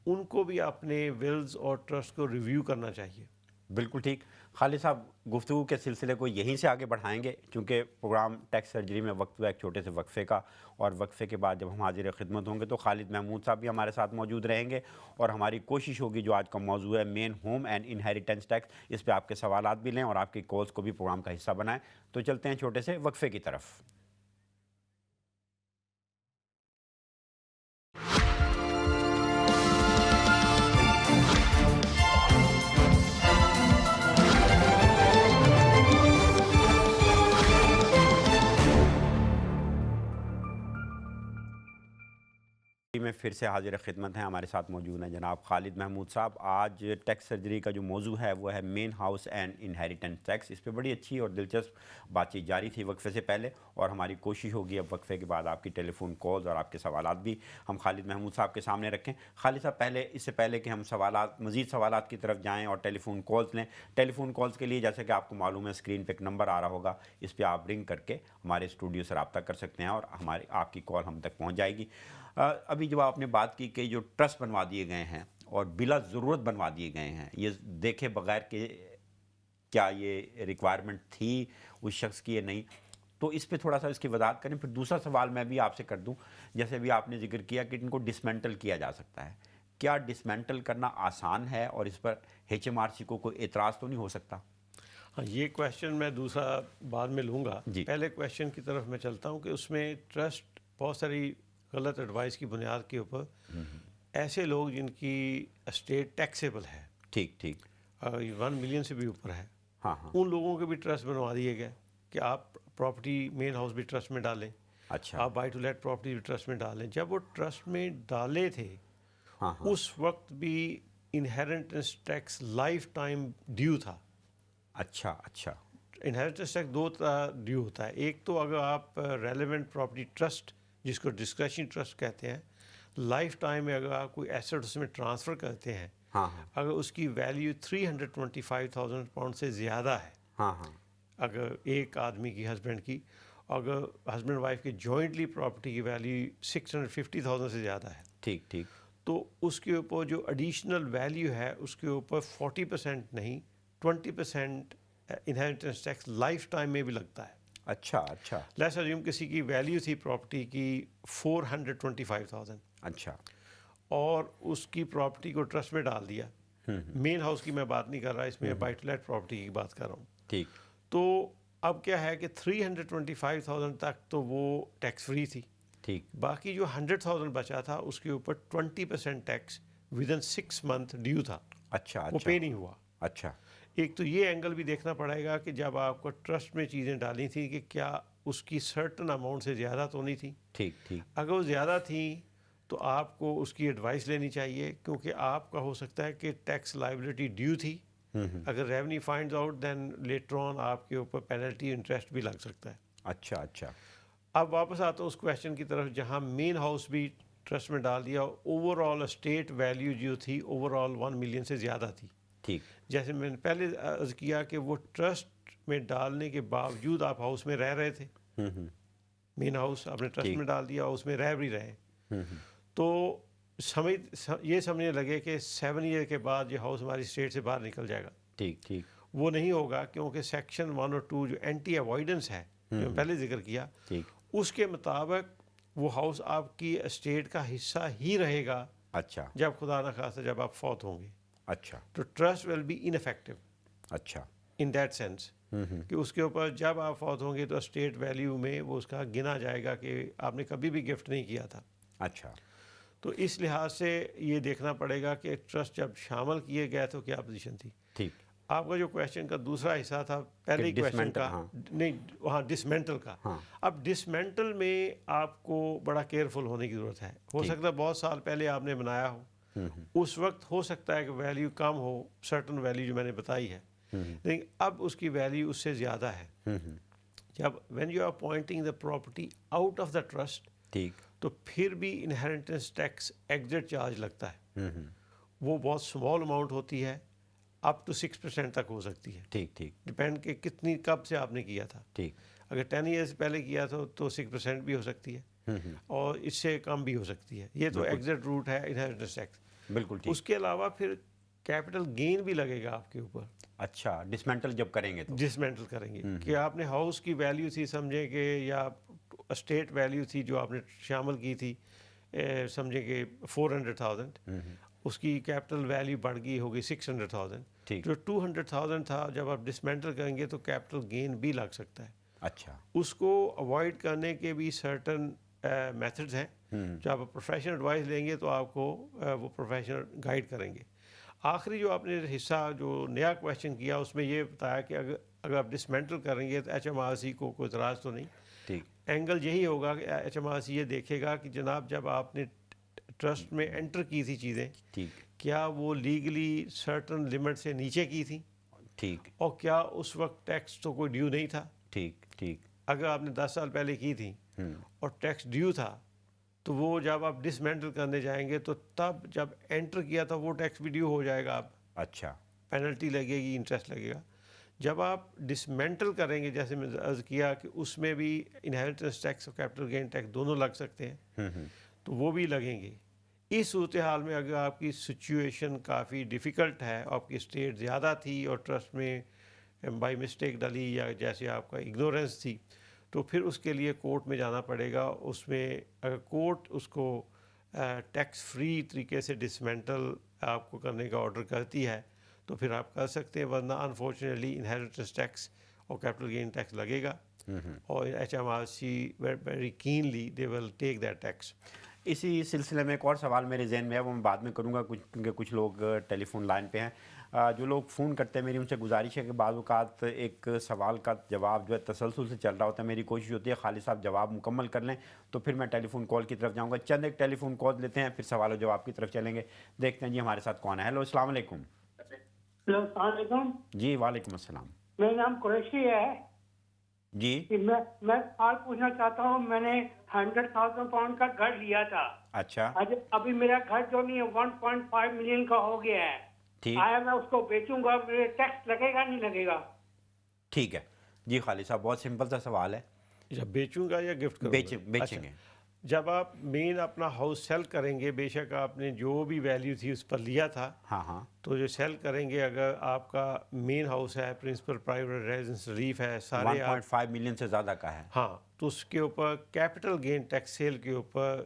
ان کو بھی اپنے ولز اور ٹرسٹ کو ریویو کرنا چاہیے. بالکل ٹھیک. خالد صاحب گفتگو کے سلسلے کو یہیں سے آگے بڑھائیں گے چونکہ پروگرام ٹیکس سرجری میں وقت ہوا ایک چھوٹے سے وقفے کا, اور وقفے کے بعد جب ہم حاضر خدمت ہوں گے تو خالد محمود صاحب بھی ہمارے ساتھ موجود رہیں گے, اور ہماری کوشش ہوگی جو آج کا موضوع ہے مین ہوم اینڈ انہیریٹنس ٹیکس, اس پہ آپ کے سوالات بھی لیں اور آپ کی کالز کو بھی پروگرام کا حصہ بنائیں. تو چلتے ہیں چھوٹے سے وقفے کی طرف. میں پھر سے حاضر خدمت ہیں, ہمارے ساتھ موجود ہیں جناب خالد محمود صاحب. آج ٹیکس سرجری کا جو موضوع ہے وہ ہے مین ہاؤس اینڈ انہیریٹنس ٹیکس. اس پہ بڑی اچھی اور دلچسپ بات چیت جاری تھی وقفے سے پہلے, اور ہماری کوشش ہوگی اب وقفے کے بعد آپ کی ٹیلی فون کالز اور آپ کے سوالات بھی ہم خالد محمود صاحب کے سامنے رکھیں. خالد صاحب اس سے پہلے کہ ہم مزید سوالات کی طرف جائیں اور ٹیلی فون کالز لیں, ٹیلی فون کالز کے لیے جیسے کہ آپ کو معلوم ہے اسکرین پہ ایک نمبر آ رہا ہوگا, اس پہ آپ رنگ کر کے ہمارے اسٹوڈیو سے رابطہ کر سکتے ہیں اور آپ کی کال ہم تک پہنچ جائے گی. ابھی جب آپ نے بات کی کہ جو ٹرسٹ بنوا دیے گئے ہیں اور بلا ضرورت بنوا دیے گئے ہیں, یہ دیکھے بغیر کہ کیا یہ ریکوائرمنٹ تھی اس شخص کی یا نہیں, تو اس پہ تھوڑا سا اس کی وضاحت کریں. پھر دوسرا سوال میں بھی آپ سے کر دوں, جیسے بھی آپ نے ذکر کیا کہ ان کو ڈسمینٹل کیا جا سکتا ہے, کیا ڈسمینٹل کرنا آسان ہے اور اس پر HMRC کو کوئی اعتراض تو نہیں ہو سکتا؟ ہاں, یہ کویشچن میں دوسرا بعد میں لوں گا. جی. پہلے کویشچن کی طرف میں چلتا ہوں کہ اس میں ٹرسٹ بہت ساری غلط ایڈوائس کی بنیاد کے اوپر ایسے لوگ جن کی اسٹیٹ ٹیکسیبل ہے, ٹھیک 1 ملین سے بھی اوپر ہے, ہاں ان لوگوں کے بھی ٹرسٹ بنوا دیے گئے کہ آپ پراپرٹی مین ہاؤس بھی ٹرسٹ میں ڈالیں, اچھا, آپ بائی ٹو لیٹ پراپرٹی بھی ٹرسٹ میں ڈالیں. جب وہ ٹرسٹ میں ڈالے تھے اس وقت بھی inheritance tax lifetime due تھا. اچھا, انہیریٹنس ٹیکس 2 طرح ڈیو ہوتا ہے. ایک تو اگر آپ ریلیونٹ پراپرٹی ٹرسٹ جس کو ڈسکریشن ٹرسٹ کہتے ہیں, لائف ٹائم میں اگر آپ کوئی ایسٹ اس میں ٹرانسفر کرتے ہیں, اگر اس کی ویلیو 325,000 پاؤنڈ سے زیادہ ہے, اگر ایک آدمی کی ہسبینڈ کی, اگر ہسبینڈ وائف کی جوائنٹلی پراپرٹی کی ویلیو 650,000 سے زیادہ ہے, ٹھیک, تو اس کے اوپر جو ایڈیشنل ویلیو ہے اس کے اوپر 40% نہیں 20% انہیریٹنس ٹیکس لائف ٹائم میں بھی لگتا ہے. اچھا, لیٹس اسیوم کسی کی ویلیو تھی پراپرٹی کی 425,000, اچھا, اور اس کی پراپرٹی کو ٹرسٹ میں ڈال دیا. مین ہاؤس کی میں بات نہیں کر رہا, اس میں بائی ٹو لیٹ پراپرٹی کی بات کر رہا ہوں. ٹھیک, تو اب کیا ہے کہ 325,000 تک تو وہ ٹیکس فری تھی, ٹھیک, باقی جو 100,000 بچا تھا اس کے اوپر 20% ٹیکس ودن 6 منتھ ڈیو تھا, اچھا, وہ پے نہیں ہوا. اچھا, ایک تو یہ اینگل بھی دیکھنا پڑے گا کہ جب آپ کو ٹرسٹ میں چیزیں ڈالی تھیں کہ کیا اس کی سرٹن اماؤنٹ سے زیادہ تو نہیں تھیں. ٹھیک, اگر وہ زیادہ تھیں تو آپ کو اس کی ایڈوائس لینی چاہیے, کیونکہ آپ کا ہو سکتا ہے کہ ٹیکس لائبلٹی ڈیو تھی, اگر revenue finds out then later on آپ کے اوپر پینلٹی انٹرسٹ بھی لگ سکتا ہے. اچھا, اب واپس آتا ہوں اس کویشچن کی طرف جہاں مین ہاؤس بھی ٹرسٹ میں ڈال دیا, اوور آل اسٹیٹ ویلیو جو تھی اوور آل 1 ملین سے زیادہ تھی. ٹھیک, جیسے میں نے پہلے عرض کیا کہ وہ ٹرسٹ میں ڈالنے کے باوجود آپ ہاؤس میں رہ رہے تھے, مین ہاؤس آپ نے ٹرسٹ میں ڈال دیا, اس میں رہ بھی رہے, تو یہ سمجھنے لگے کہ 7 ایئر کے بعد یہ ہاؤس ہماری اسٹیٹ سے باہر نکل جائے گا. ٹھیک, وہ نہیں ہوگا, کیونکہ سیکشن 1 اور 2 جو اینٹی اوائڈنس ہے جو میں پہلے ذکر کیا, اس کے مطابق وہ ہاؤس آپ کی اسٹیٹ کا حصہ ہی رہے گا. اچھا, جب خدا نخواستہ جب آپ فوت ہوں گے, اچھا, تو ٹرسٹ ول بی انفیکٹو. اچھا, ان دیٹ سینس کہ اس کے اوپر جب آپ فوت ہوں گے تو اسٹیٹ ویلیو میں وہ اس کا گنا جائے گا کہ آپ نے کبھی بھی گفٹ نہیں کیا تھا. اچھا, تو اس لحاظ سے یہ دیکھنا پڑے گا کہ ٹرسٹ جب شامل کیے گئے تو کیا پوزیشن تھی. ٹھیک, آپ کا جو کویشچن کا دوسرا حصہ تھا پہلے ہی کویشچن کا, نہیں وہاں ڈسمینٹل کا. اب ڈسمینٹل میں آپ کو بڑا کیئرفل ہونے کی ضرورت ہے. ہو سکتا ہے بہت سال پہلے آپ نے بنایا ہو, اس وقت ہو سکتا ہے کہ ویلیو کم ہو, سرٹن ویلیو جو میں نے بتائی ہے, لیکن اب اس کی ویلیو اس سے زیادہ ہے. جب when you are pointing the property out of the trust, ٹھیک, تو پھر بھی انہیریٹنس ٹیکس ایگزٹ چارج لگتا ہے. وہ بہت اسمال اماؤنٹ ہوتی ہے, اپ ٹو 6% تک ہو سکتی ہے. ٹھیک, ڈپینڈ کہ کتنی کب سے آپ نے کیا تھا. ٹھیک, اگر 10 ایئر سے پہلے کیا تھا تو 6% بھی ہو سکتی ہے, اور اس سے کم بھی ہو سکتی ہے. یہ تو ایگزٹ روٹ ہے انہیریٹنس ٹیکس. بالکل ٹھیک. اس کے علاوہ پھر کیپٹل گین بھی لگے گا آپ کے اوپر اچھا، ڈسمینٹل جب کریں گے تو ڈسمینٹل کریں گے کہ آپ نے ہاؤس کی ویلیو تھی سمجھیں کہ یا اسٹیٹ ویلیو تھی جو آپ نے شامل کی تھی سمجھیں کہ 400,000 اس کی کیپٹل ویلیو بڑھ گئی ہوگی 600,000 ٹھیک، جو 200,000 تھا جب آپ ڈسمینٹل کریں گے تو کیپٹل گین بھی لگ سکتا ہے. اچھا، اس کو اوائڈ کرنے کے بھی سرٹن میتھڈز ہیں. جب آپ پروفیشنل ایڈوائس لیں گے تو آپ کو وہ پروفیشنل گائیڈ کریں گے. آخری جو آپ نے حصہ جو نیا کویشچن کیا اس میں یہ بتایا کہ اگر آپ ڈسمینٹل کریں گے تو HMRC کو کوئی اعتراض تو نہیں. ٹھیک، اینگل یہی ہوگا کہ HMRC یہ دیکھے گا کہ جناب جب آپ نے ٹرسٹ میں انٹر کی تھی چیزیں ٹھیک، کیا وہ لیگلی سرٹن لمٹ سے نیچے کی تھی ٹھیک، اور کیا اس وقت ٹیکس تو کوئی ڈیو نہیں تھا. ٹھیک، ٹھیک، اگر آپ نے 10 سال پہلے کی تھی اور ٹیکس ڈیو تھا تو وہ جب آپ ڈسمینٹل کرنے جائیں گے تو تب جب انٹر کیا تھا وہ ٹیکس بھی ڈیو ہو جائے گا. آپ اچھا، پینلٹی لگے گی, انٹرسٹ لگے گا. جب آپ ڈسمینٹل کریں گے جیسے میں عرض کیا کہ اس میں بھی انہیریٹنس ٹیکس اور کیپٹل گین ٹیکس دونوں لگ سکتے ہیں تو وہ بھی لگیں گے. اس صورتحال میں اگر آپ کی سچویشن کافی ڈیفیکلٹ ہے, آپ کی اسٹیٹ زیادہ تھی اور ٹرسٹ میں بائی مسٹیک ڈلی یا جیسے آپ کا اگنورنس تھی, تو پھر اس کے لیے کورٹ میں جانا پڑے گا. اس میں اگر کورٹ اس کو ٹیکس فری طریقے سے ڈسمینٹل آپ کو کرنے کا آرڈر کرتی ہے تو پھر آپ کر سکتے ہیں, ورنہ انفارچونیٹلی انہیریٹنس ٹیکس اور کیپٹل گین ٹیکس لگے گا اور HMRC very keenly they will take that takes. اسی سلسلے میں ایک اور سوال میرے ذہن میں ہے, وہ میں بعد میں کروں گا کیونکہ کچھ لوگ ٹیلی فون لائن پہ ہیں. جو لوگ فون کرتے ہیں میری ان سے گزارش ہے کہ بعض اوقات ایک سوال کا جواب جو ہے تسلسل سے چل رہا ہوتا ہے. میری کوشش ہوتی ہے خالد صاحب جواب مکمل کر لیں تو پھر میں ٹیلی فون کال کی طرف جاؤں گا. چند ایک ٹیلی فون کال لیتے ہیں پھر سوال و جواب کی طرف چلیں گے. دیکھتے ہیں جی ہمارے ساتھ کون ہے. ہیلو, السلام علیکم. ہلو, السلام علیکم. جی وعلیکم السلام. میرا نام قریشی ہے. جی میں سوال پوچھنا چاہتا ہوں. میں نے 100,000 پاؤنڈ کا گھر لیا تھا. اچھا, ابھی میرا گھر جو نہیں ہے 1.5 ملین کا ہو گیا ہے. ٹھیک, آیا میں اس کو بیچوں گا, میرے ٹیکس لگے گا نہیں لگے گا؟ ٹھیک ہے. جی خالد صاحب بہت سمپل سا سوال ہے. جب بیچوں گا یا گفٹ کروں گا؟ بیچیں گے. جب آپ مین اپنا ہاؤس سیل کریں گے, بے شک آپ نے جو بھی ویلیو تھی اس پر لیا تھا, ہاں ہاں, تو جو سیل کریں گے اگر آپ کا مین ہاؤس ہے, پرنسپل پرائیویٹ ریزیڈنس ریلیف ہے, سارے 1.5 ملین سے زیادہ کا ہے, ہاں, تو اس کے اوپر کیپٹل گین ٹیکس سیل کے اوپر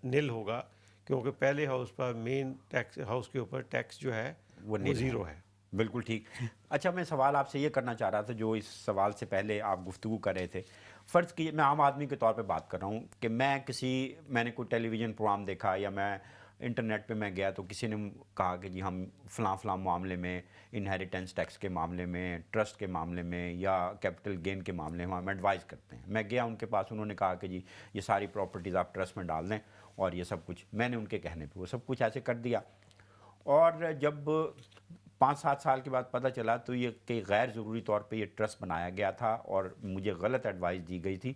نل ہوگا, کیونکہ پہلے ہاؤس پر مین ٹیکس ہاؤس کے اوپر ٹیکس جو ہے وہ زیرو ہے. بالکل ٹھیک. اچھا, میں سوال آپ سے یہ کرنا چاہ رہا تھا جو اس سوال سے پہلے آپ گفتگو کر رہے تھے. فرض کیجیے میں عام آدمی کے طور پہ بات کر رہا ہوں کہ میں نے کوئی ٹیلی ویژن پروگرام دیکھا یا میں انٹرنیٹ پہ میں گیا تو کسی نے کہا کہ جی ہم فلاں معاملے میں, انہیریٹنس ٹیکس کے معاملے میں, ٹرسٹ کے معاملے میں یا کیپٹل گین کے معاملے میں ہم ایڈوائز کرتے ہیں. میں گیا ان کے پاس, انہوں نے کہا کہ جی یہ ساری پراپرٹیز آپ ٹرسٹ میں ڈال دیں اور یہ سب کچھ. میں نے ان کے کہنے پہ وہ سب کچھ ایسے کر دیا, اور جب 5-7 سال کے بعد پتہ چلا تو یہ کہ غیر ضروری طور پہ یہ ٹرسٹ بنایا گیا تھا اور مجھے غلط ایڈوائس دی گئی تھی.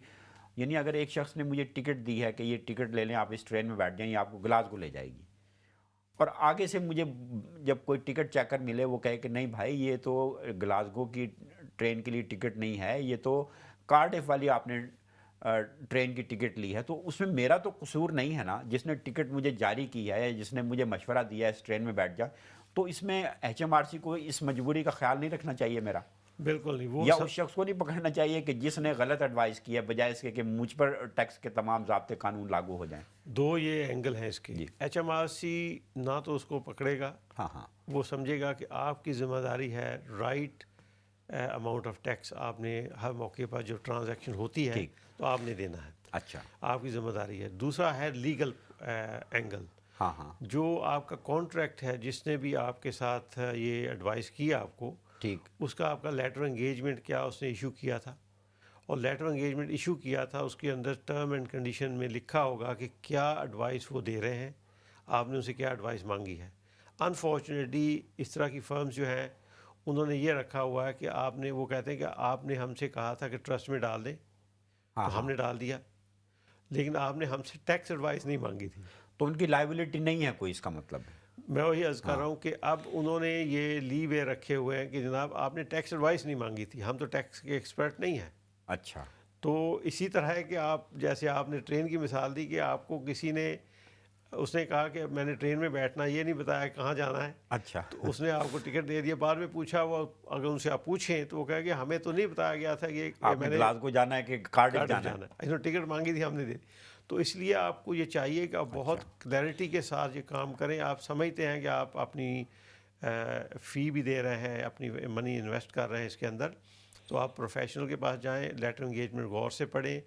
یعنی اگر ایک شخص نے مجھے ٹکٹ دی ہے کہ یہ ٹکٹ لے لیں, آپ اس ٹرین میں بیٹھ جائیں, یہ آپ کو گلاسگو لے جائے گی, اور آگے سے مجھے جب کوئی ٹکٹ چیکر ملے وہ کہے کہ نہیں بھائی یہ تو گلاسگو کی ٹرین کے لیے ٹکٹ نہیں ہے, یہ تو کارڈف والی آپ نے ٹرین کی ٹکٹ لی ہے, تو اس میں میرا تو قصور نہیں ہے نا. جس نے ٹکٹ مجھے جاری کی ہے یا جس نے مجھے مشورہ دیا ہے اس ٹرین میں بیٹھ جا, تو اس میں HMRC کو اس مجبوری کا خیال نہیں رکھنا چاہیے میرا؟ بالکل نہیں. وہ یا اس شخص کو نہیں پکڑنا چاہیے کہ جس نے غلط ایڈوائس کی ہے, بجائے اس کے کہ مجھ پر ٹیکس کے تمام ضابطے قانون لاگو ہو جائیں؟ دو یہ اینگل ہیں اس کے. HMRC نہ تو اس کو پکڑے گا, ہاں ہاں, وہ سمجھے گا کہ آپ کی ذمہ داری ہے رائٹ اماؤنٹ آف ٹیکس آپ نے ہر موقع پر جو ٹرانزیکشن ہوتی ہے تو آپ نے دینا ہے. اچھا, آپ کی ذمہ داری ہے. دوسرا ہے لیگل اینگل. ہاں ہاں, جو آپ کا کانٹریکٹ ہے, جس نے بھی آپ کے ساتھ یہ ایڈوائس کیا آپ کو, ٹھیک, اس کا آپ کا لیٹر انگیجمنٹ کیا اس نے ایشو کیا تھا, اور لیٹر انگیجمنٹ ایشو کیا تھا اس کے اندر ٹرم اینڈ کنڈیشن میں لکھا ہوگا کہ کیا ایڈوائس وہ دے رہے ہیں, آپ نے ان سے کیا ایڈوائس مانگی ہے. انفارچونیٹلی اس طرح کی فرمز جو ہیں انہوں نے یہ رکھا ہوا ہے کہ آپ نے, وہ کہتے ہیں کہ آپ نے ہم سے کہا تھا کہ ٹرسٹ میں ڈال دیں, تو ہم نے ڈال دیا, لیکن آپ نے ہم سے ٹیکس ایڈوائس نہیں مانگی تھی, تو ان کی لائبلٹی نہیں ہے کوئی, اس کا مطلب میں وہی عرض کر رہا ہوں کہ اب انہوں نے یہ لی وے رکھے ہوئے ہیں کہ جناب آپ نے ٹیکس ایڈوائس نہیں مانگی تھی, ہم تو ٹیکس کے ایکسپرٹ نہیں ہیں. اچھا, تو اسی طرح ہے کہ آپ جیسے آپ نے ٹرین کی مثال دی کہ آپ کو کسی نے اس نے کہا کہ میں نے ٹرین میں بیٹھنا، یہ نہیں بتایا کہاں جانا ہے، اچھا تو اس نے آپ کو ٹکٹ دے دیا. بعد میں پوچھا وہ، اگر ان سے آپ پوچھیں تو وہ کہا کہ ہمیں تو نہیں بتایا گیا تھا کہ آپ میں نے نے گلاسگو جانا ہے کہ کارڈف کارڈف جانا ہے؟ جانا ہے. انہوں نے ٹکٹ مانگی تھی، ہم نے دے دی. تو اس لیے آپ کو یہ چاہیے کہ آپ بہت کلیئرٹی کے ساتھ یہ کام کریں. آپ سمجھتے ہیں کہ آپ اپنی فی بھی دے رہے ہیں، اپنی منی انویسٹ کر رہے ہیں اس کے اندر، تو آپ پروفیشنل کے پاس جائیں، لیٹر انگیجمنٹ غور سے پڑھیں،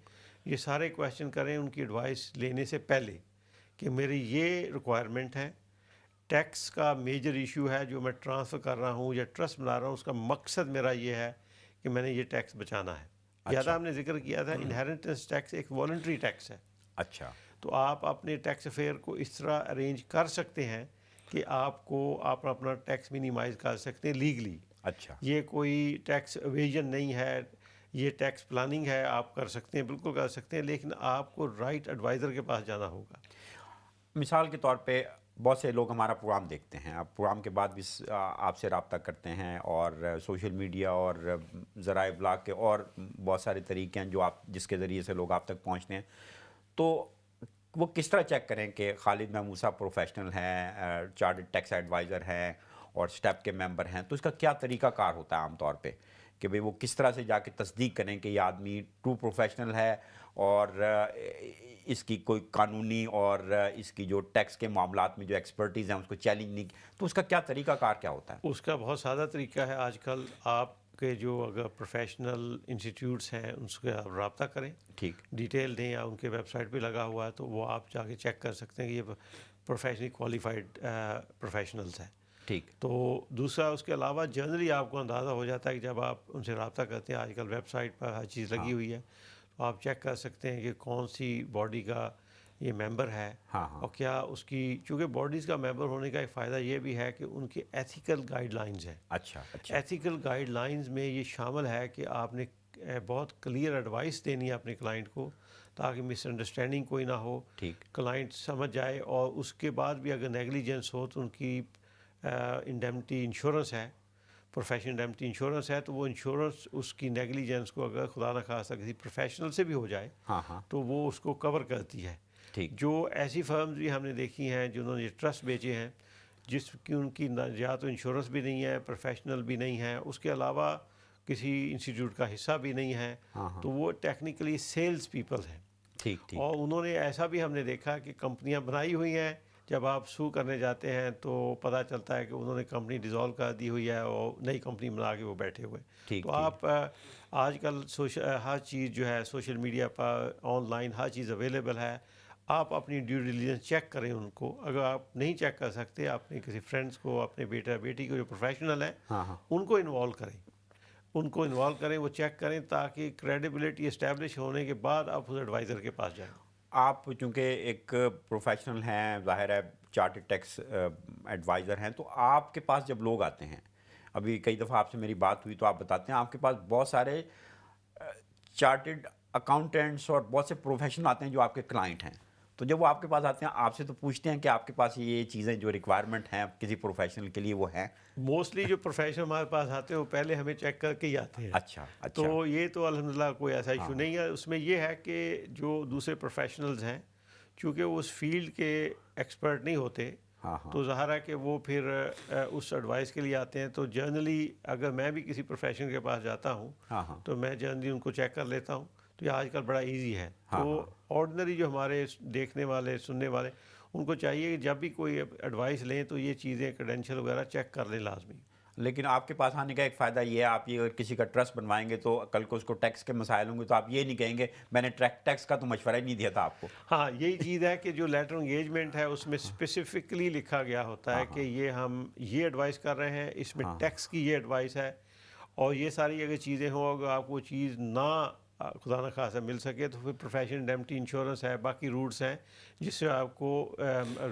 یہ سارے کویشچن کریں ان کی ایڈوائس لینے سے پہلے کہ میری یہ ریکوائرمنٹ ہے. ٹیکس کا میجر ایشو ہے جو میں ٹرانسفر کر رہا ہوں یا ٹرسٹ بنا رہا ہوں، اس کا مقصد میرا یہ ہے کہ میں نے یہ ٹیکس بچانا ہے. زیادہ ہم نے ذکر کیا تھا انہیریٹنس ٹیکس ایک والنٹری ٹیکس ہے. اچھا تو آپ اپنے ٹیکس افیئر کو اس طرح ارینج کر سکتے ہیں کہ آپ اپنا ٹیکس مینیمائز کر سکتے ہیں لیگلی. اچھا یہ کوئی ٹیکس اویژن نہیں ہے، یہ ٹیکس پلاننگ ہے. آپ کر سکتے ہیں، بالکل کر سکتے ہیں، لیکن آپ کو رائٹ ایڈوائزر کے پاس جانا ہوگا. مثال کے طور پہ بہت سے لوگ ہمارا پروگرام دیکھتے ہیں، آپ پروگرام کے بعد بھی آپ سے رابطہ کرتے ہیں، اور سوشل میڈیا اور ذرائع ابلاغ کے اور بہت سارے طریقے ہیں جس کے ذریعے سے لوگ آپ تک پہنچتے ہیں. تو وہ کس طرح چیک کریں کہ خالد محمود صاحب پروفیشنل ہیں، چارٹرڈ ٹیکس ایڈوائزر ہیں اور اسٹیپ کے ممبر ہیں؟ تو اس کا کیا طریقہ کار ہوتا ہے عام طور پہ کہ بھئی وہ کس طرح سے جا کے تصدیق کریں کہ یہ آدمی ٹرو پروفیشنل ہے اور اس کی کوئی قانونی اور اس کی جو ٹیکس کے معاملات میں جو ایکسپرٹیز ہیں اس کو چیلنج نہیں؟ تو اس کا کیا طریقہ کار کیا ہوتا ہے؟ اس کا بہت سادہ طریقہ ہے. آج کل آپ کے جو اگر پروفیشنل انسٹیٹیوٹس ہیں ان سے آپ رابطہ کریں، ٹھیک ڈیٹیل دیں، یا ان کے ویب سائٹ پہ لگا ہوا ہے تو وہ آپ جا کے چیک کر سکتے ہیں کہ یہ پروفیشنلی کوالیفائڈ پروفیشنلز ہیں. ٹھیک تو دوسرا اس کے علاوہ جنرلی آپ کو اندازہ ہو جاتا ہے کہ جب آپ ان سے رابطہ کرتے ہیں، آج کل ویب سائٹ پر ہر چیز لگی ہوئی ہے، تو آپ چیک کر سکتے ہیں کہ کون سی باڈی کا یہ ممبر ہے. ہاں اور کیا اس کی، چونکہ باڈیز کا ممبر ہونے کا ایک فائدہ یہ بھی ہے کہ ان کی ایتھیکل گائیڈ لائنز ہیں. اچھا اچھا ایتھیکل گائیڈ لائنز میں یہ شامل ہے کہ آپ نے بہت کلیئر ایڈوائس دینی ہے اپنے کلائنٹ کو تاکہ مس انڈرسٹینڈنگ کوئی نہ ہو، ٹھیک کلائنٹ سمجھ جائے. اور اس کے بعد بھی اگر نیگلیجنس ہو تو ان کی انڈیمنٹی انشورنس ہے، پروفیشنل انڈیمنٹی انشورنس ہے، تو وہ انشورنس اس کی نیگلیجنس کو اگر خدا نہ خواستہ کسی پروفیشنل سے بھی ہو جائے ہاں ہاں تو وہ اس کو کور کرتی ہے. ٹھیک جو ایسی فرمز بھی ہم نے دیکھی ہیں جنہوں نے یہ ٹرسٹ بیچے ہیں جس کی ان کی یا تو انشورنس بھی نہیں ہے، پروفیشنل بھی نہیں ہے، اس کے علاوہ کسی انسٹیٹیوٹ کا حصہ بھی نہیں ہے، تو وہ ٹیکنیکلی سیلز پیپل ہیں. ٹھیک ٹھیک اور انہوں نے ایسا بھی ہم نے دیکھا کہ کمپنیاں بنائی ہوئی ہیں، جب آپ سو کرنے جاتے ہیں تو پتہ چلتا ہے کہ انہوں نے کمپنی ڈیزالو کر دی ہوئی ہے اور نئی کمپنی بنا کے وہ بیٹھے ہوئے. تو آپ آج کل ہر چیز جو ہے سوشل میڈیا پر، آن لائن ہر چیز اویلیبل ہے. آپ اپنی ڈیو ڈیلیجنس چیک کریں ان کو. اگر آپ نہیں چیک کر سکتے، اپنے کسی فرینڈس کو، اپنے بیٹا بیٹی کو جو پروفیشنل ہیں ان کو انوالو کریں، وہ چیک کریں تاکہ کریڈیبلٹی اسٹیبلش ہونے کے بعد آپ اس ایڈوائزر کے پاس جائیں. آپ چونکہ ایک پروفیشنل ہیں، ظاہر ہے چارٹرڈ ٹیکس ایڈوائزر ہیں، تو آپ کے پاس جب لوگ آتے ہیں، ابھی کئی دفعہ آپ سے میری بات ہوئی تو آپ بتاتے ہیں آپ کے پاس بہت سارے چارٹرڈ اکاؤنٹنٹس اور بہت سے پروفیشنل آتے ہیں جو آپ کے کلائنٹ ہیں. تو جب وہ آپ کے پاس آتے ہیں آپ سے تو پوچھتے ہیں کہ آپ کے پاس یہ چیزیں جو ریکوائرمنٹ ہیں کسی پروفیشنل کے لیے وہ ہیں؟ موسٹلی جو پروفیشنل ہمارے پاس آتے ہیں وہ پہلے ہمیں چیک کر کے ہی آتے ہیں. اچھا اچھا تو یہ تو الحمدللہ کوئی ایسا ایشو نہیں ہے. اس میں یہ ہے کہ جو دوسرے پروفیشنلز ہیں چونکہ وہ اس فیلڈ کے ایکسپرٹ نہیں ہوتے، تو ظاہر ہے کہ وہ پھر اس ایڈوائس کے لیے آتے ہیں. تو جنرلی اگر میں بھی کسی پروفیشن کے پاس جاتا ہوں تو میں جنرلی ان کو چیک کر لیتا ہوں. تو یہ آج کل بڑا ایزی ہے. تو آرڈنری جو ہمارے دیکھنے والے، سننے والے، ان کو چاہیے کہ جب بھی کوئی ایڈوائس لیں تو یہ چیزیں کریڈینشیل وغیرہ چیک کر لیں لازمی. لیکن آپ کے پاس آنے کا ایک فائدہ یہ ہے، آپ یہ اگر کسی کا ٹرسٹ بنوائیں گے تو کل کو اس کو ٹیکس کے مسائل ہوں گے تو آپ یہ نہیں کہیں گے میں نے ٹیکس کا تو مشورہ ہی نہیں دیا تھا آپ کو. ہاں یہی چیز ہے کہ جو لیٹر انگیجمنٹ ہے اس میں اسپیسیفکلی لکھا گیا ہوتا ہے کہ یہ ہم یہ ایڈوائس کر رہے ہیں، اس میں ٹیکس کی یہ ایڈوائس ہے. اور یہ ساری اگر چیزیں ہوں، اگر آپ کو چیز نہ خدا نہ خواستہ مل سکے تو پھر پروفیشنل انڈیمنٹی انشورنس ہے، باقی روٹس ہیں جس سے آپ کو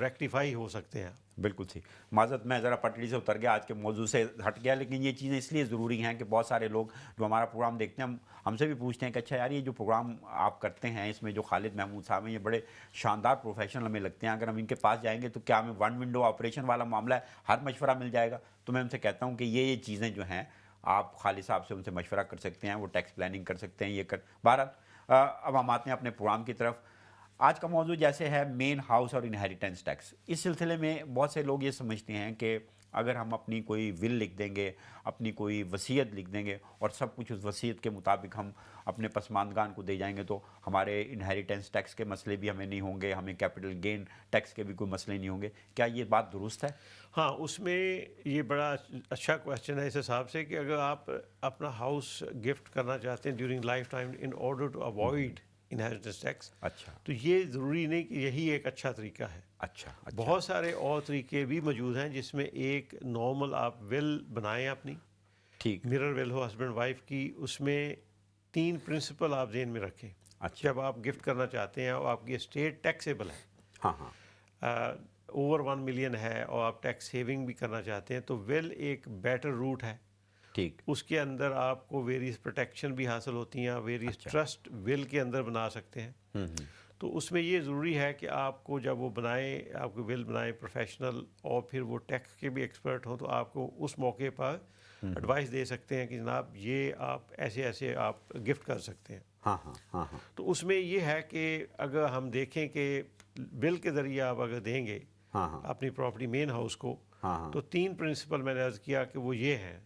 ریکٹیفائی ہو سکتے ہیں. بالکل صحیح. معذرت میں ذرا پٹڑی سے اتر گیا، آج کے موضوع سے ہٹ گیا، لیکن یہ چیزیں اس لیے ضروری ہیں کہ بہت سارے لوگ جو ہمارا پروگرام دیکھتے ہیں ہم سے بھی پوچھتے ہیں کہ اچھا یار یہ جو پروگرام آپ کرتے ہیں اس میں جو خالد محمود صاحب ہیں یہ بڑے شاندار پروفیشنل ہمیں لگتے ہیں، اگر ہم ان کے پاس جائیں گے تو کیا ہمیں ون ونڈو آپریشن والا معاملہ ہے، ہر مشورہ مل جائے گا؟ تو میں ان سے کہتا ہوں کہ یہ چیزیں جو ہیں آپ خالد صاحب سے ان سے مشورہ کر سکتے ہیں، وہ ٹیکس پلاننگ کر سکتے ہیں. بہرحال اب ہم آتے ہیں اپنے پروگرام کی طرف. آج کا موضوع جیسے ہے مین ہاؤس اور انہیریٹنس ٹیکس، اس سلسلے میں بہت سے لوگ یہ سمجھتے ہیں کہ اگر ہم اپنی کوئی ول لکھ دیں گے، اپنی کوئی وصیت لکھ دیں گے اور سب کچھ اس وصیت کے مطابق ہم اپنے پسماندگان کو دے جائیں گے تو ہمارے انہیریٹنس ٹیکس کے مسئلے بھی ہمیں نہیں ہوں گے، ہمیں کیپٹل گین ٹیکس کے بھی کوئی مسئلے نہیں ہوں گے. کیا یہ بات درست ہے؟ ہاں، اس میں یہ بڑا اچھا کویشچن ہے اس حساب سے کہ اگر آپ اپنا ہاؤس گفٹ کرنا چاہتے ہیں during lifetime in order to avoid inheritance tax, اچھا تو یہ ضروری نہیں کہ یہی ایک اچھا طریقہ ہے. اچھا بہت سارے اور طریقے بھی موجود ہیں جس میں ایک نارمل آپ ول بنائیں اپنی، ٹھیک. مرر ول ہو ہسبینڈ وائف کی، اس میں 3 پرنسپل آپ ذہن میں رکھیں. اچھا. جب آپ گفٹ کرنا چاہتے ہیں اور آپ کی اسٹیٹ ٹیکسیبل ہے، ہاں ہاں اوور 1 ملین ہے اور آپ ٹیکس سیونگ بھی کرنا چاہتے ہیں، تو ول ایک بیٹر روٹ ہے. ٹھیک. اس کے اندر آپ کو ویریس پروٹیکشن بھی حاصل ہوتی ہیں، ویریس ٹرسٹ ول کے اندر بنا سکتے ہیں. تو اس میں یہ ضروری ہے کہ آپ کو جب وہ بنائیں، آپ کو ول بنائیں پروفیشنل اور پھر وہ ٹیکس کے بھی ایکسپرٹ ہوں، تو آپ کو اس موقع پر ایڈوائس دے سکتے ہیں کہ جناب یہ آپ ایسے ایسے آپ گفٹ کر سکتے ہیں. ہاں ہاں ہاں ہاں تو اس میں یہ ہے کہ اگر ہم دیکھیں کہ ول کے ذریعے آپ اگر دیں گے ہاں ہاں اپنی پراپرٹی مین ہاؤس کو، ہاں تو 3 پرنسپل میں نے عرض کیا کہ وہ یہ ہیں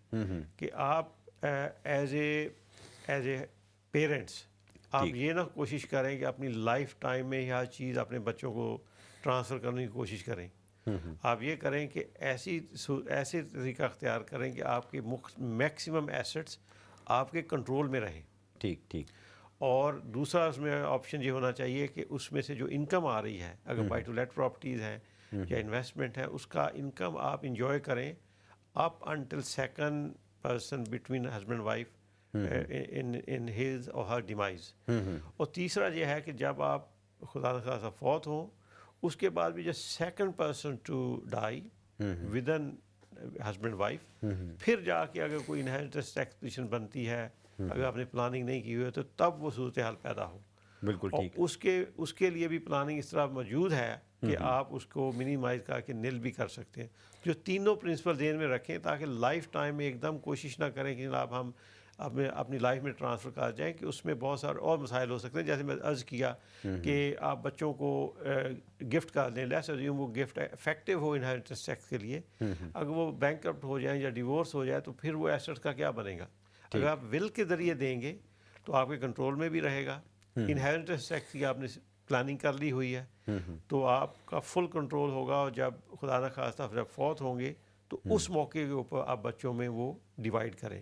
کہ آپ ایز اے پیرنٹس آپ یہ نہ کوشش کریں کہ اپنی لائف ٹائم میں ہر چیز اپنے بچوں کو ٹرانسفر کرنے کی کوشش کریں. آپ یہ کریں کہ ایسے طریقہ اختیار کریں کہ آپ کے میکسیمم ایسٹس آپ کے کنٹرول میں رہیں. ٹھیک ٹھیک. اور دوسرا اس میں آپشن یہ ہونا چاہیے کہ اس میں سے جو انکم آ رہی ہے، اگر بائی ٹو لیٹ پراپرٹیز ہیں یا انویسٹمنٹ ہے، اس کا انکم آپ انجوائے کریں up until second person between husband wife in his or Hare demise. اور تیسرا یہ ہے کہ جب آپ خدا نخواستہ فوت ہوں، اس کے بعد بھی جو second person to die with in husband wife, پھر جا کے اگر کوئی انہیریٹنس ٹیکس پوزیشن بنتی ہے، اگر آپ نے پلاننگ نہیں کی ہوئی ہے، تو تب وہ صورتحال پیدا ہو. بالکل ٹھیک. اور اس کے لیے بھی پلاننگ اس طرح موجود ہے کہ آپ اس کو منیمائز کر کے نل بھی کر سکتے ہیں. جو تینوں پرنسپل ذہن میں رکھیں تاکہ لائف ٹائم میں ایک دم کوشش نہ کریں کہ جناب ہم اپنی لائف میں ٹرانسفر کر جائیں، کہ اس میں بہت سارے اور مسائل ہو سکتے ہیں. جیسے میں عرض کیا کہ آپ بچوں کو گفٹ کر دیں، لیٹس اسیوم وہ گفٹ افیکٹو ہو انہیریٹنس ٹیکس کے لیے، اگر وہ بینکرپٹ ہو جائیں یا ڈیورس ہو جائے تو پھر وہ ایسٹ کا کیا بنے گا؟ اگر آپ ول کے ذریعے دیں گے تو آپ کے کنٹرول میں بھی رہے گا. انہیریٹنس ٹیکس کی آپ نے پلاننگ کر لی ہوئی ہے تو آپ کا فل کنٹرول ہوگا، اور جب خدا نخواستہ جب فوت ہوں گے تو اس موقع کے اوپر آپ بچوں میں وہ ڈیوائڈ کریں.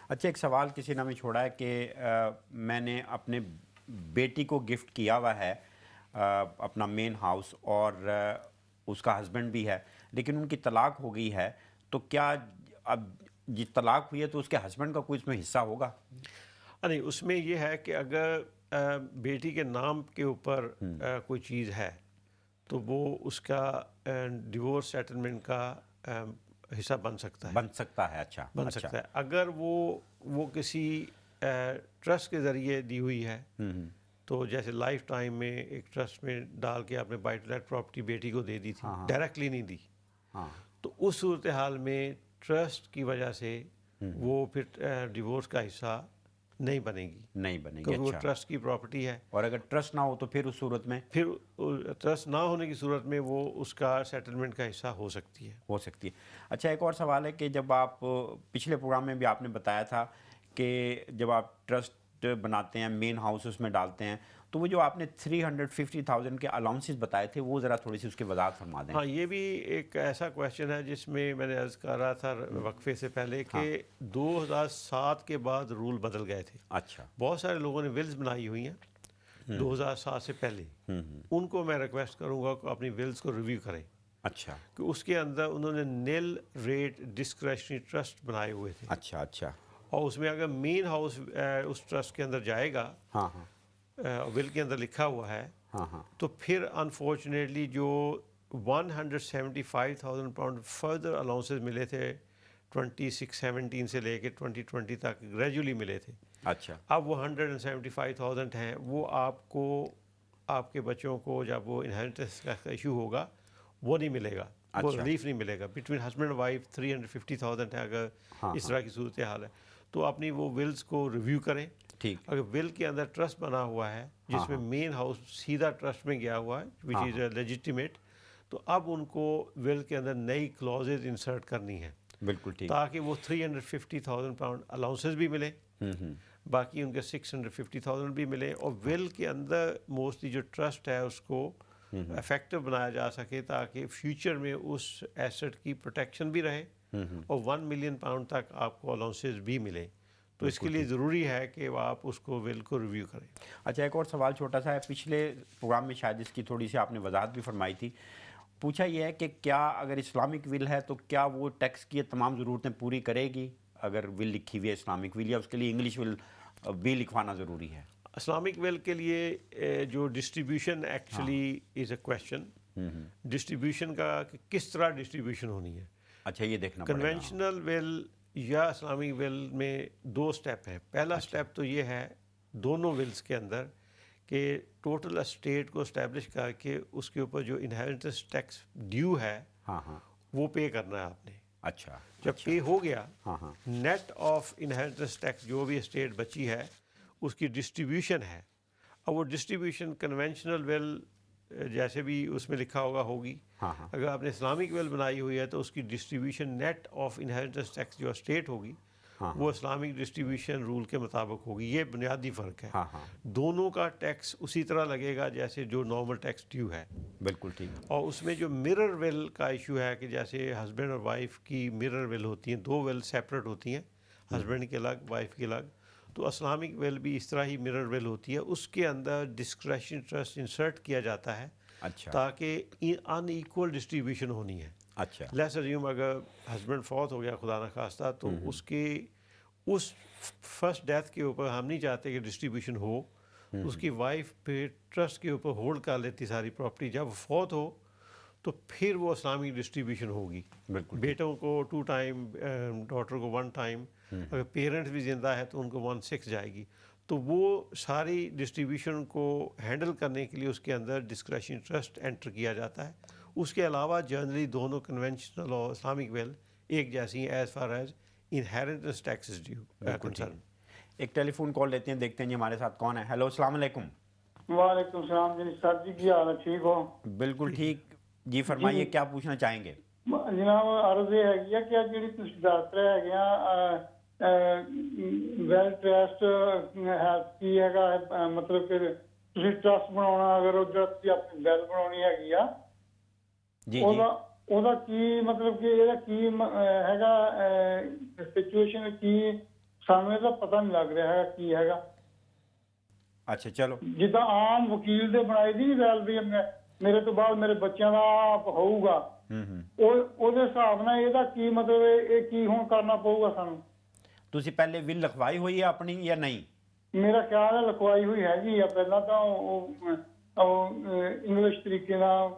اچھا، ایک سوال کسی نے ہمیں چھوڑا ہے کہ میں نے اپنے بیٹی کو گفٹ کیا ہوا ہے اپنا مین ہاؤس، اور اس کا ہسبینڈ بھی ہے، لیکن ان کی طلاق ہو گئی ہے، تو کیا اب جی طلاق ہوئی ہے تو اس کے ہسبینڈ کا کوئی اس میں حصہ ہوگا؟ نہیں، اس میں یہ ہے کہ اگر بیٹی کے نام کے اوپر کوئی چیز ہے تو وہ اس کا ڈیورس سیٹلمنٹ کا حصہ بن سکتا ہے. بن سکتا ہے. اچھا بن سکتا ہے. اگر وہ کسی ٹرسٹ کے ذریعے دی ہوئی ہے، تو جیسے لائف ٹائم میں ایک ٹرسٹ میں ڈال کے آپ نے بائی ٹو لیٹ پراپرٹی بیٹی کو دے دی تھی، ڈائریکٹلی نہیں دی، تو اس صورتحال میں ٹرسٹ کی وجہ سے وہ پھر ڈیورس کا حصہ نہیں بنے گی، کیونکہ وہ ٹرسٹ کی پراپرٹی ہے. اور اگر ٹرسٹ نہ ہو تو پھر اس صورت میں ٹرسٹ نہ ہونے کی صورت میں وہ اس کا سیٹلمنٹ کا حصہ ہو سکتی ہے. اچھا، ایک اور سوال ہے کہ جب آپ پچھلے پروگرام میں بھی آپ نے بتایا تھا کہ جب آپ ٹرسٹ بناتے ہیں، مین ہاؤس اس میں ڈالتے ہیں، تو وہ جو آپ نے 350,000 کے الاؤنسز بتائے تھے، وہ ذرا تھوڑی سی اس کی وضاحت فرما دیں. ہاں، یہ بھی ایک ایسا کویشچن ہے جس میں میں نے عرض کر رہا تھا وقفے سے پہلے کہ 2007 کے بعد رول بدل گئے تھے. اچھا. بہت سارے لوگوں نے ولز بنائی ہوئی ہیں 2007 سے پہلے، ان کو میں ریکویسٹ کروں گا کہ اپنی ولز کو ریویو کریں. اچھا. کہ اس کے اندر انہوں نے نیل ریٹ ڈسکریشنری ٹرسٹ بنائے ہوئے تھے. اچھا اچھا. اور اس میں اگر مین ہاؤس اس ٹرسٹ کے اندر جائے گا، ول کے اندر لکھا ہوا ہے، تو پھر انفارچونیٹلی جو 175,000 پاؤنڈ فردر الاؤنسز ملے تھے 2017 سے لے کے 2020 تک گریجولی ملے تھے. اچھا. اب وہ 175,000 ہیں، وہ آپ کو آپ کے بچوں کو جب وہ انہیریٹنس کا ایشو ہوگا وہ نہیں ملے گا، وہ ریلیف نہیں ملے گا. بٹوین ہسبینڈ وائف 350,000 ہے اگر اس طرح کی صورتحال ہے. تو اپنی وہ ولز کو ریویو کریں ٹھیک اگر ول کے اندر ٹرسٹ بنا ہوا ہے جس میں مین ہاؤس سیدھا ٹرسٹ میں گیا ہوا ہے وچ از لیجیٹیمیٹ، تو اب ان کو ول کے اندر نئی کلوزز انسرٹ کرنی ہے بالکل ٹھیک تاکہ وہ 350,000 پاؤنڈ الاؤنسز بھی ملے، باقی ان کے 650,000 بھی ملے، اور ول کے اندر موسٹلی جو ٹرسٹ ہے اس کو افیکٹو بنایا جا سکے تاکہ فیوچر میں اس ایسٹ کی پروٹیکشن بھی رہے اور 1 ملین پاؤنڈ تک آپ کو الاؤنسز بھی ملے. تو اس کے لیے ضروری ہے کہ آپ اس کو ول کو ریویو کریں. اچھا ایک اور سوال چھوٹا سا ہے، پچھلے پروگرام میں شاید اس کی تھوڑی سی آپ نے وضاحت بھی فرمائی تھی. پوچھا یہ ہے کہ کیا اگر اسلامک ول ہے تو کیا وہ ٹیکس کی تمام ضرورتیں پوری کرے گی اگر ول لکھی ہوئی ہے اسلامک ول، یا اس کے لیے انگلش ول بھی لکھوانا ضروری ہے؟ اسلامک ول کے لیے جو distribution actually is a question, distribution کا کہ کس طرح ڈسٹریبیوشن ہونی ہے. اچھا یہ دیکھنا پڑے گا. کنونشنل ول یا اسلامک ول میں 2 سٹیپ ہیں. پہلا سٹیپ تو یہ ہے دونوں ولز کے اندر کہ ٹوٹل اسٹیٹ کو اسٹیبلش کر کے اس کے اوپر جو انہیریٹنس ٹیکس ڈیو ہے وہ پے کرنا ہے آپ نے. اچھا جب پے ہو گیا نیٹ آف انہیریٹنس ٹیکس جو بھی اسٹیٹ بچی ہے اس کی ڈسٹریبیوشن ہے. اب وہ ڈسٹریبیوشن کنونشنل ول جیسے بھی اس میں لکھا ہوگا ہوگی. اگر آپ نے اسلامک ول بنائی ہوئی ہے تو اس کی distribution net of inheritance tax جو اسٹیٹ ہوگی وہ اسلامک ڈسٹریبیوشن رول کے مطابق ہوگی. یہ بنیادی فرق ہے. دونوں کا ٹیکس اسی طرح لگے گا جیسے جو نارمل ٹیکس ڈیو ہے. بالکل ٹھیک. اور اس میں جو مرر ول کا ایشو ہے کہ جیسے ہسبینڈ اور وائف کی مرر ول ہوتی ہیں، 2 ول سیپریٹ ہوتی ہیں، ہسبینڈ کی الگ وائف کی الگ. تو اسلامک ول بھی اس طرح ہی مرر ول ہوتی ہے. اس کے اندر ڈسکریشن ٹرسٹ انسرٹ کیا جاتا ہے تاکہ ان ایکول ڈسٹریبیوشن ہونی ہے. اچھا لیٹس اسیوم اگر ہسبینڈ فوت ہو گیا خدا نخواستہ تو اس کے اس فرسٹ ڈیتھ کے اوپر ہم نہیں چاہتے کہ ڈسٹریبیوشن ہو. اس کی وائف پہ ٹرسٹ کے اوپر ہولڈ کر لیتی ساری پراپرٹی. جب فوت ہو تو پھر وہ اسلامک ڈسٹریبیوشن ہوگی. بیٹوں کو 2 ٹائم، ڈاٹر کو 1 ٹائم. اگر پیرنٹس بھی زندہ ہے تو ان کو 1/6 جائے گی. تو وہ ساری ڈسٹریبیوشن کو ہینڈل کرنے کے لیے اس کے اندر ڈسکریشن ٹرسٹ انٹر کیا جاتا ہے. اس کے علاوہ جنرلی دونوں کنونشنل اور اسلامک ول ایک جیسی ہیں as far as inheritance taxes due concern. ایک ٹیلی فون کال لیتے ہیں، دیکھتے ہیں جی ہمارے ساتھ کون ہے. ہیلو السلام علیکم. وعلیکم السلام جی. سر جی کی حال ہے؟ ٹھیک ہو؟ بالکل ٹھیک جی. فرمائیے کیا پوچھنا چاہیں گے؟ جناب عرض یہ ہے کہ جی تھی دس رہے ہے ویل ٹرسٹ کی ہے، مطلب کہ تھی ٹرسٹ بنا اگر اپنی ویل بنا ہے جی ਉਹਦਾ ਕੀ ਮਤਲਬ ਕਿ ਇਹਦਾ ਕੀ ਹੈਗਾ ਸਿਚੁਏਸ਼ਨ ਕੀ ਸਾਨੂੰ ਇਹਦਾ ਪਤਾ ਨਹੀਂ ਲੱਗ ਰਿਹਾ ਹੈ ਕੀ ਹੈਗਾ. ਅੱਛਾ ਚਲੋ ਜਿੱਦਾਂ ਆਮ ਵਕੀਲ ਦੇ ਬਣਾਈ ਦੀ ਵੈਲ ਵੀ ਮੇਰੇ ਤੋਂ ਬਾਅਦ ਮੇਰੇ ਬੱਚਿਆਂ ਦਾ ਹੋਊਗਾ ਉਹਦੇ ਹਿਸਾਬ ਨਾਲ ਇਹਦਾ ਕੀ ਮਤਲਬ ਇਹ ਕੀ ਹੁਣ ਕਰਨਾ ਪਊਗਾ ਸਾਨੂੰ. ਤੁਸੀਂ ਪਹਿਲੇ ਵਿਲ ਲਿਖਵਾਈ ਹੋਈ ਹੈ ਆਪਣੀ ਜਾਂ ਨਹੀਂ? ਮੇਰਾ ਖਿਆਲ ਹੈ ਲਿਖਵਾਈ ਹੋਈ ਹੈਗੀ ਆ ਪਹਿਲਾਂ ਤਾਂ ਉਹ ਇੰਗਲਿਸ਼ ਤਰੀਕੇ ਨਾਲ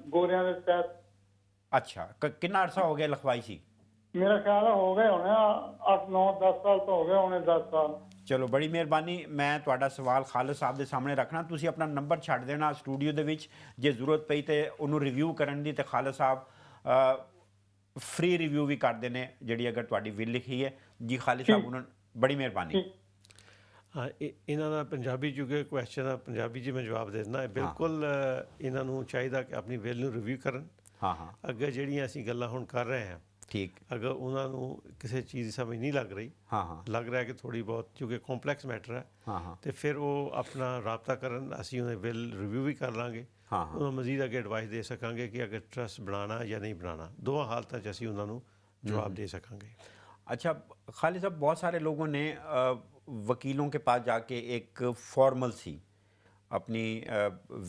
ਗੋਰਿਆਂ ਦੇ ਤਹਿਤ. ਅੱਛਾ ਕਿੰਨਾ ਅਰਸਾ ਹੋ ਗਿਆ ਲਿਖਵਾਈ ਸੀ? ਮੇਰਾ ਖਿਆਲ ਹੋ ਗਏ ਹੋਣੇ 8 9 10 ਸਾਲ ਤੋਂ ਹੋ ਗਏ ਹੋਣੇ 10 ਸਾਲ. ਚਲੋ ਬੜੀ ਮਿਹਰਬਾਨੀ. ਮੈਂ ਤੁਹਾਡਾ ਸਵਾਲ ਖਾਲਿਦ ਸਾਹਿਬ ਦੇ ਸਾਹਮਣੇ ਰੱਖਣਾ. ਤੁਸੀਂ ਆਪਣਾ ਨੰਬਰ ਛੱਡ ਦੇਣਾ ਸਟੂਡੀਓ ਦੇ ਵਿੱਚ. ਜੇ ਜ਼ਰੂਰਤ ਪਈ ਤੇ ਉਹਨੂੰ ਰਿਵਿਊ ਕਰਨ ਦੀ ਤੇ ਖਾਲਿਦ ਸਾਹਿਬ ਫ੍ਰੀ ਰਿਵਿਊ ਵੀ ਕਰਦੇ ਨੇ ਜਿਹੜੀ ਅਗਰ ਤੁਹਾਡੀ ਵਿਲ ਲਿਖੀ ਹੈ. ਜੀ ਖਾਲਿਦ ਸਾਹਿਬ ਉਹਨਾਂ ਬੜੀ ਮਿਹਰਬਾਨੀ. ਹਾਂ ਇਹਨਾਂ ਦਾ ਪੰਜਾਬੀ ਚੁੱਕੇ ਕੁਐਸਚਨ ਆ ਪੰਜਾਬੀ 'ਚ ਮੈਂ ਜਵਾਬ ਦੇ ਦਿੰਦਾ. ਬਿਲਕੁਲ ਇਹਨਾਂ ਨੂੰ ਚਾਹੀਦਾ ਕਿ ਆਪਣੀ ਵਿਲ ਨੂੰ ਰਿਵਿਊ ਕਰਨ. ਅੱਗੇ ਜਿਹੜੀਆਂ ਅਸੀਂ ਗੱਲਾਂ ਹੁਣ ਕਰ ਰਹੇ ਹਾਂ ਠੀਕ ਅਗਰ ਉਹਨਾਂ ਨੂੰ ਕਿਸੇ ਚੀਜ਼ ਦੀ ਸਮਝ ਨਹੀਂ ਲੱਗ ਰਹੀ, ਲੱਗ ਰਿਹਾ ਕਿ ਥੋੜ੍ਹੀ ਬਹੁਤ ਕਿਉਂਕਿ ਕੰਪਲੈਕਸ ਮੈਟਰ ਹੈ ਤੇ ਫਿਰ ਉਹ ਆਪਣਾ ਰਾਬਤਾ ਕਰਨ. ਅਸੀਂ ਉਹਦੇ ਬਿੱਲ ਰਿਵਿਊ ਵੀ ਕਰ ਲਾਂਗੇ, ਉਹਨਾਂ ਮਜ਼ੀਦ ਅੱਗੇ ਐਡਵਾਈਸ ਦੇ ਸਕਾਂਗੇ ਕਿ ਅਗਰ ਟਰਸਟ ਬਣਾਉਣਾ ਜਾਂ ਨਹੀਂ ਬਣਾਉਣਾ. ਦੋਵਾਂ ਹਾਲਤਾਂ 'ਚ ਅਸੀਂ ਉਹਨਾਂ ਨੂੰ جواب دے سکیں گے. اچھا خالد صاحب، بہت سارے لوگوں نے وکیلوں کے پاس جا کے ایک فارمل سی اپنی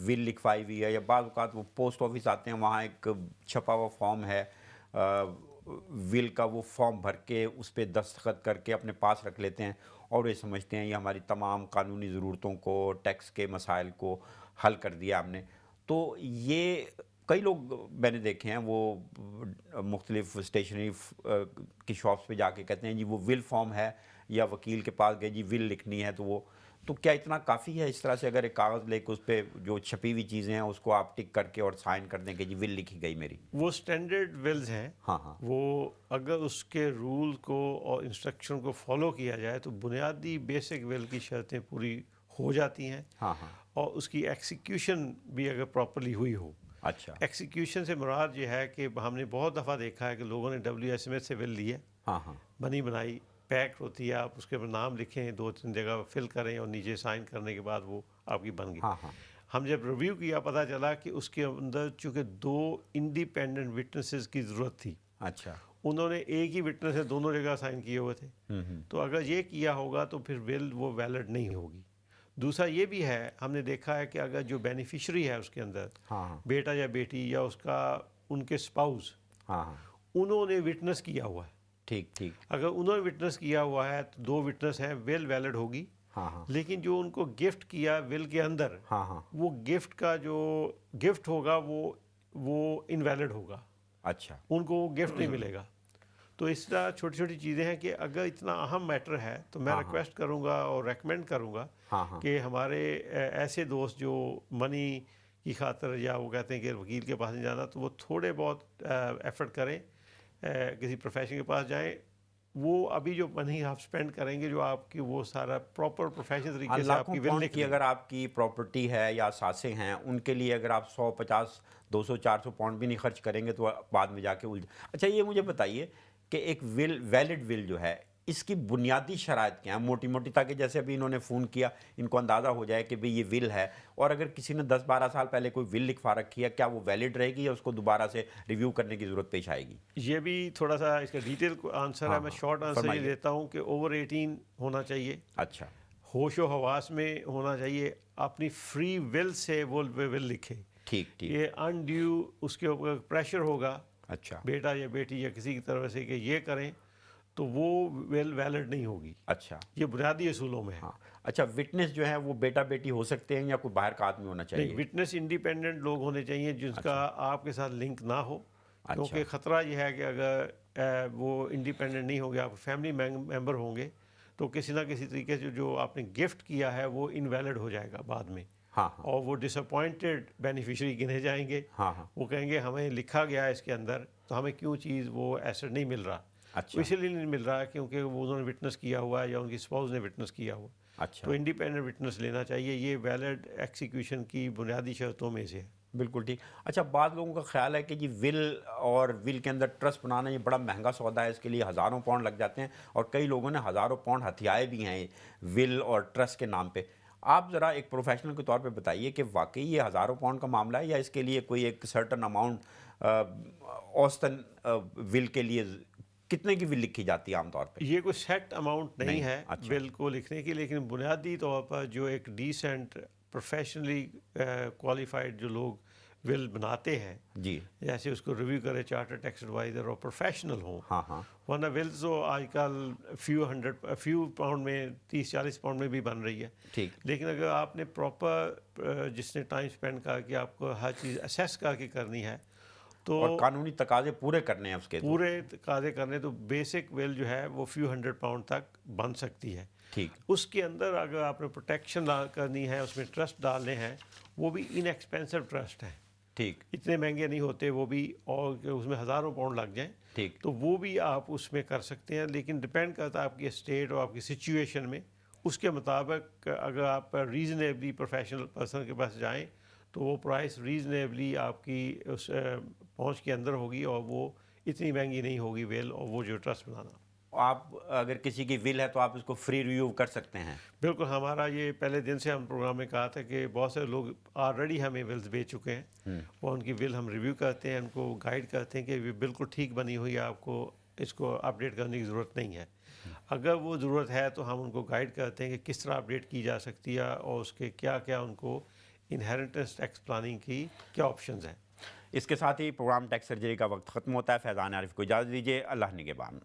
ول لکھوائی ہوئی ہے، یا بعض اوقات وہ پوسٹ آفس آتے ہیں وہاں ایک چھپا ہوا فارم ہے ول کا، وہ فارم بھر کے اس پہ دستخط کر کے اپنے پاس رکھ لیتے ہیں اور یہ سمجھتے ہیں یہ ہماری تمام قانونی ضرورتوں کو، ٹیکس کے مسائل کو حل کر دیا ہم نے. تو یہ کئی لوگ میں نے دیکھے ہیں وہ مختلف اسٹیشنری کی شاپس پہ جا کے کہتے ہیں جی وہ ول فارم ہے، یا وکیل کے پاس گئے جی ول لکھنی ہے، تو کیا اتنا کافی ہے اس طرح سے اگر ایک کاغذ لے کے اس پہ جو چھپی ہوئی چیزیں ہیں اس کو آپ ٹک کر کے اور سائن کر دیں کہ جی ول لکھی گئی میری؟ وہ اسٹینڈرڈ ولز ہیں، ہاں ہاں وہ اگر اس کے رول کو اور انسٹرکشن کو فالو کیا جائے تو بنیادی بیسک ول کی شرطیں پوری ہو جاتی ہیں، ہاں ہاں اور اس کی ایکسیکیوشن بھی اگر پراپرلی ہوئی ہو. اچھا ایکسیکیوشن سے مراد یہ ہے کہ ہم نے بہت دفعہ دیکھا ہے کہ لوگوں نے WSMS سے ول لی ہے، ہاں ہاں بنی بنائی پیک ہوتی ہے، آپ اس کے اوپر نام لکھیں، 2-3 جگہ فل کریں اور نیچے سائن کرنے کے بعد وہ آپ کی بن گئی. ہاں ہاں ہم جب ریویو کیا پتہ چلا کہ اس کے اندر چونکہ 2 انڈیپینڈنٹ وٹنسز کی ضرورت تھی، اچھا انہوں نے ایک ہی وٹنس سے دونوں جگہ سائن کیے ہوئے تھے، تو اگر یہ کیا ہوگا تو پھر ول وہ ویلڈ نہیں ہوگی. دوسرا یہ بھی ہے، ہم نے دیکھا ہے کہ اگر جو بینیفیشری ہے اس کے اندر ہاں ہاں بیٹا یا بیٹی یا اس کا ان کے اسپاؤس، ہاں ہاں انہوں نے وٹنس کیا ہوا ہے، ٹھیک ٹھیک اگر انہوں نے وٹنس کیا ہوا ہے تو 2 وٹنس ہیں، ول ویلڈ ہوگی. ہاں ہاں لیکن جو ان کو گفٹ کیا ول کے اندر، ہاں ہاں وہ گفٹ کا جو گفٹ ہوگا وہ انویلڈ ہوگا، اچھا ان کو وہ گفٹ نہیں ملے گا. تو اس طرح چھوٹی چھوٹی چیزیں ہیں کہ اگر اتنا اہم میٹر ہے تو میں ریکویسٹ کروں گا اور ریکمینڈ کروں گا ہاں ہاں کہ ہمارے ایسے دوست جو منی کی خاطر یا وہ کہتے ہیں کہ وکیل کے پاس نہیں جانا، تو وہ تھوڑے بہت ایفرٹ کریں، کسی پروفیشن کے پاس جائیں. وہ ابھی جو منی آپ اسپینڈ کریں گے جو آپ کی وہ سارا پراپر پروفیشنل طریقے سے آپ لاکھوں کی ول پاؤنڈ لکھ کی اگر آپ کی پراپرٹی ہے یا اثاثے ہیں، ان کے لیے اگر آپ 150 200 400 پاؤنڈ بھی نہیں خرچ کریں گے تو بعد میں جا کے اچھا یہ مجھے بتائیے کہ ایک ویلڈ ول جو ہے اس کی بنیادی شرائط کیا ہیں موٹی موٹی، تاکہ جیسے ابھی انہوں نے فون کیا ان کو اندازہ ہو جائے کہ بھئی یہ ول ہے، اور اگر کسی نے 10-12 سال پہلے کوئی ول لکھوا رکھی ہے کیا وہ ویلڈ رہے گی یا اس کو دوبارہ سے ریویو کرنے کی ضرورت پیش آئے گی؟ یہ بھی تھوڑا سا اس کا ڈیٹیل آنسر ہے. میں شارٹ آنسر یہ فرمائیے. دیتا ہوں کہ اوور 18 ہونا چاہیے، اچھا ہوش و حواس میں ہونا چاہیے، اپنی فری ول سے وہ ول لکھے. ٹھیک ٹھیک یہ انڈیو اس کے اوپر پریشر ہوگا اچھا بیٹا یا بیٹی یا کسی کی طرف سے کہ یہ کریں تو وہ ول ویلڈ نہیں ہوگی. اچھا یہ بنیادی اصولوں میں ہے. ہاں اچھا وٹنس جو ہے وہ بیٹا بیٹی ہو سکتے ہیں یا کوئی باہر کا آدمی ہونا چاہیے؟ نہیں، وٹنس انڈیپینڈنٹ لوگ ہونے چاہیے جس کا آپ کے ساتھ لنک نہ ہو، کیونکہ اچھا خطرہ یہ ہے کہ اگر وہ انڈیپینڈنٹ نہیں ہوں گے، آپ فیملی ممبر ہوں گے تو کسی نہ کسی طریقے سے جو آپ نے گفٹ کیا ہے وہ انویلڈ ہو جائے گا بعد میں، ہاں ہاں اور وہ ڈس اپوائنٹڈ بینیفیشری گنے جائیں گے. ہاں ہاں وہ کہیں گے ہمیں لکھا گیا ہے اس کے اندر تو ہمیں کیوں چیز وہ ایسٹ نہیں مل رہا. اچھا اسی لیے نہیں مل رہا کیونکہ وہ انہوں نے وٹنس کیا ہوا ہے یا ان کی اسپاؤس نے وٹنس کیا ہوا. اچھا تو انڈیپینڈنٹ وٹنس لینا چاہیے. یہ ویلڈ ایکسیکیوشن کی بنیادی شرطوں میں سے ہے. بالکل ٹھیک. اچھا بعض لوگوں کا خیال ہے کہ جی ول اور ول کے اندر ٹرسٹ بنانا یہ بڑا مہنگا سودا ہے، اس کے لیے ہزاروں پاؤنڈ لگ جاتے ہیں، اور کئی لوگوں نے ہزاروں پاؤنڈ ہتھیائے بھی ہیں ول اور ٹرسٹ کے نام پہ. آپ ذرا ایک پروفیشنل کے طور پہ بتائیے کہ واقعی یہ ہزاروں پاؤنڈ کا معاملہ ہے یا اس کے لیے کوئی ایک سرٹن اماؤنٹ اوسطاً ول کے لیے کتنے کی ول لکھی جاتی ہے عام طور پہ؟ یہ کوئی سیٹ اماؤنٹ نہیں ہے اچھا ول کو لکھنے کی، لیکن بنیادی طور پر جو ایک ڈیسنٹ پروفیشنلی کوالیفائڈ جو لوگ ول بناتے ہیں، جی جیسے اس کو ریویو کرے چارٹر ٹیکس ایڈوائزر اور پروفیشنل ہوں، ہاں ہاں ورنہ ولز تو آج کل فیو پاؤنڈ میں 30-40 پاؤنڈ میں بھی بن رہی ہے. ٹھیک. لیکن اگر آپ نے پراپر جس نے ٹائم اسپینڈ کر کے آپ کو ہر چیز اسیس کر کے کرنی ہے تو اور قانونی تقاضے پورے کرنے ہیں اس کے پورے تقاضے کرنے، تو بیسک ول جو ہے وہ فیو ہنڈریڈ پاؤنڈ تک بن سکتی ہے. ٹھیک اس کے اندر اگر آپ نے پروٹیکشن کرنی ہے، اس میں ٹرسٹ ڈالنے ہیں، وہ بھی ان ایکسپینسو ٹرسٹ ہیں، ٹھیک اتنے مہنگے نہیں ہوتے وہ بھی، اور اس میں ہزاروں پاؤنڈ لگ جائیں ٹھیک تو وہ بھی آپ اس میں کر سکتے ہیں. لیکن ڈپینڈ کرتا ہے آپ کی اسٹیٹ اور آپ کی سچویشن میں. اس کے مطابق اگر آپ ریزنیبلی پروفیشنل پرسن کے پاس جائیں تو وہ پرائس ریزنیبلی آپ کی اس پہنچ کے اندر ہوگی، اور وہ اتنی مہنگی نہیں ہوگی ویل اور وہ جو ٹرسٹ بنانا. آپ اگر کسی کی ول ہے تو آپ اس کو فری ریویو کر سکتے ہیں؟ بالکل. ہمارا یہ پہلے دن سے ہم پروگرام میں کہا تھا کہ بہت سے لوگ آلریڈی ہمیں ولز بیچ چکے ہیں، اور ان کی ول ہم ریویو کرتے ہیں، ان کو گائیڈ کرتے ہیں کہ یہ بالکل ٹھیک بنی ہوئی ہے، آپ کو اس کو اپڈیٹ کرنے کی ضرورت نہیں ہے. اگر وہ ضرورت ہے تو ہم ان کو گائیڈ کرتے ہیں کہ کس طرح اپڈیٹ کی جا سکتی ہے اور اس کے کیا کیا ان کو انہیریٹنس ٹیکس پلاننگ کی کیا آپشنز ہیں. اس کے ساتھ ہی پروگرام ٹیکس سرجری کا وقت ختم ہوتا ہے. فیضان عارف کو اجازت دیجیے. اللہ نگہبان.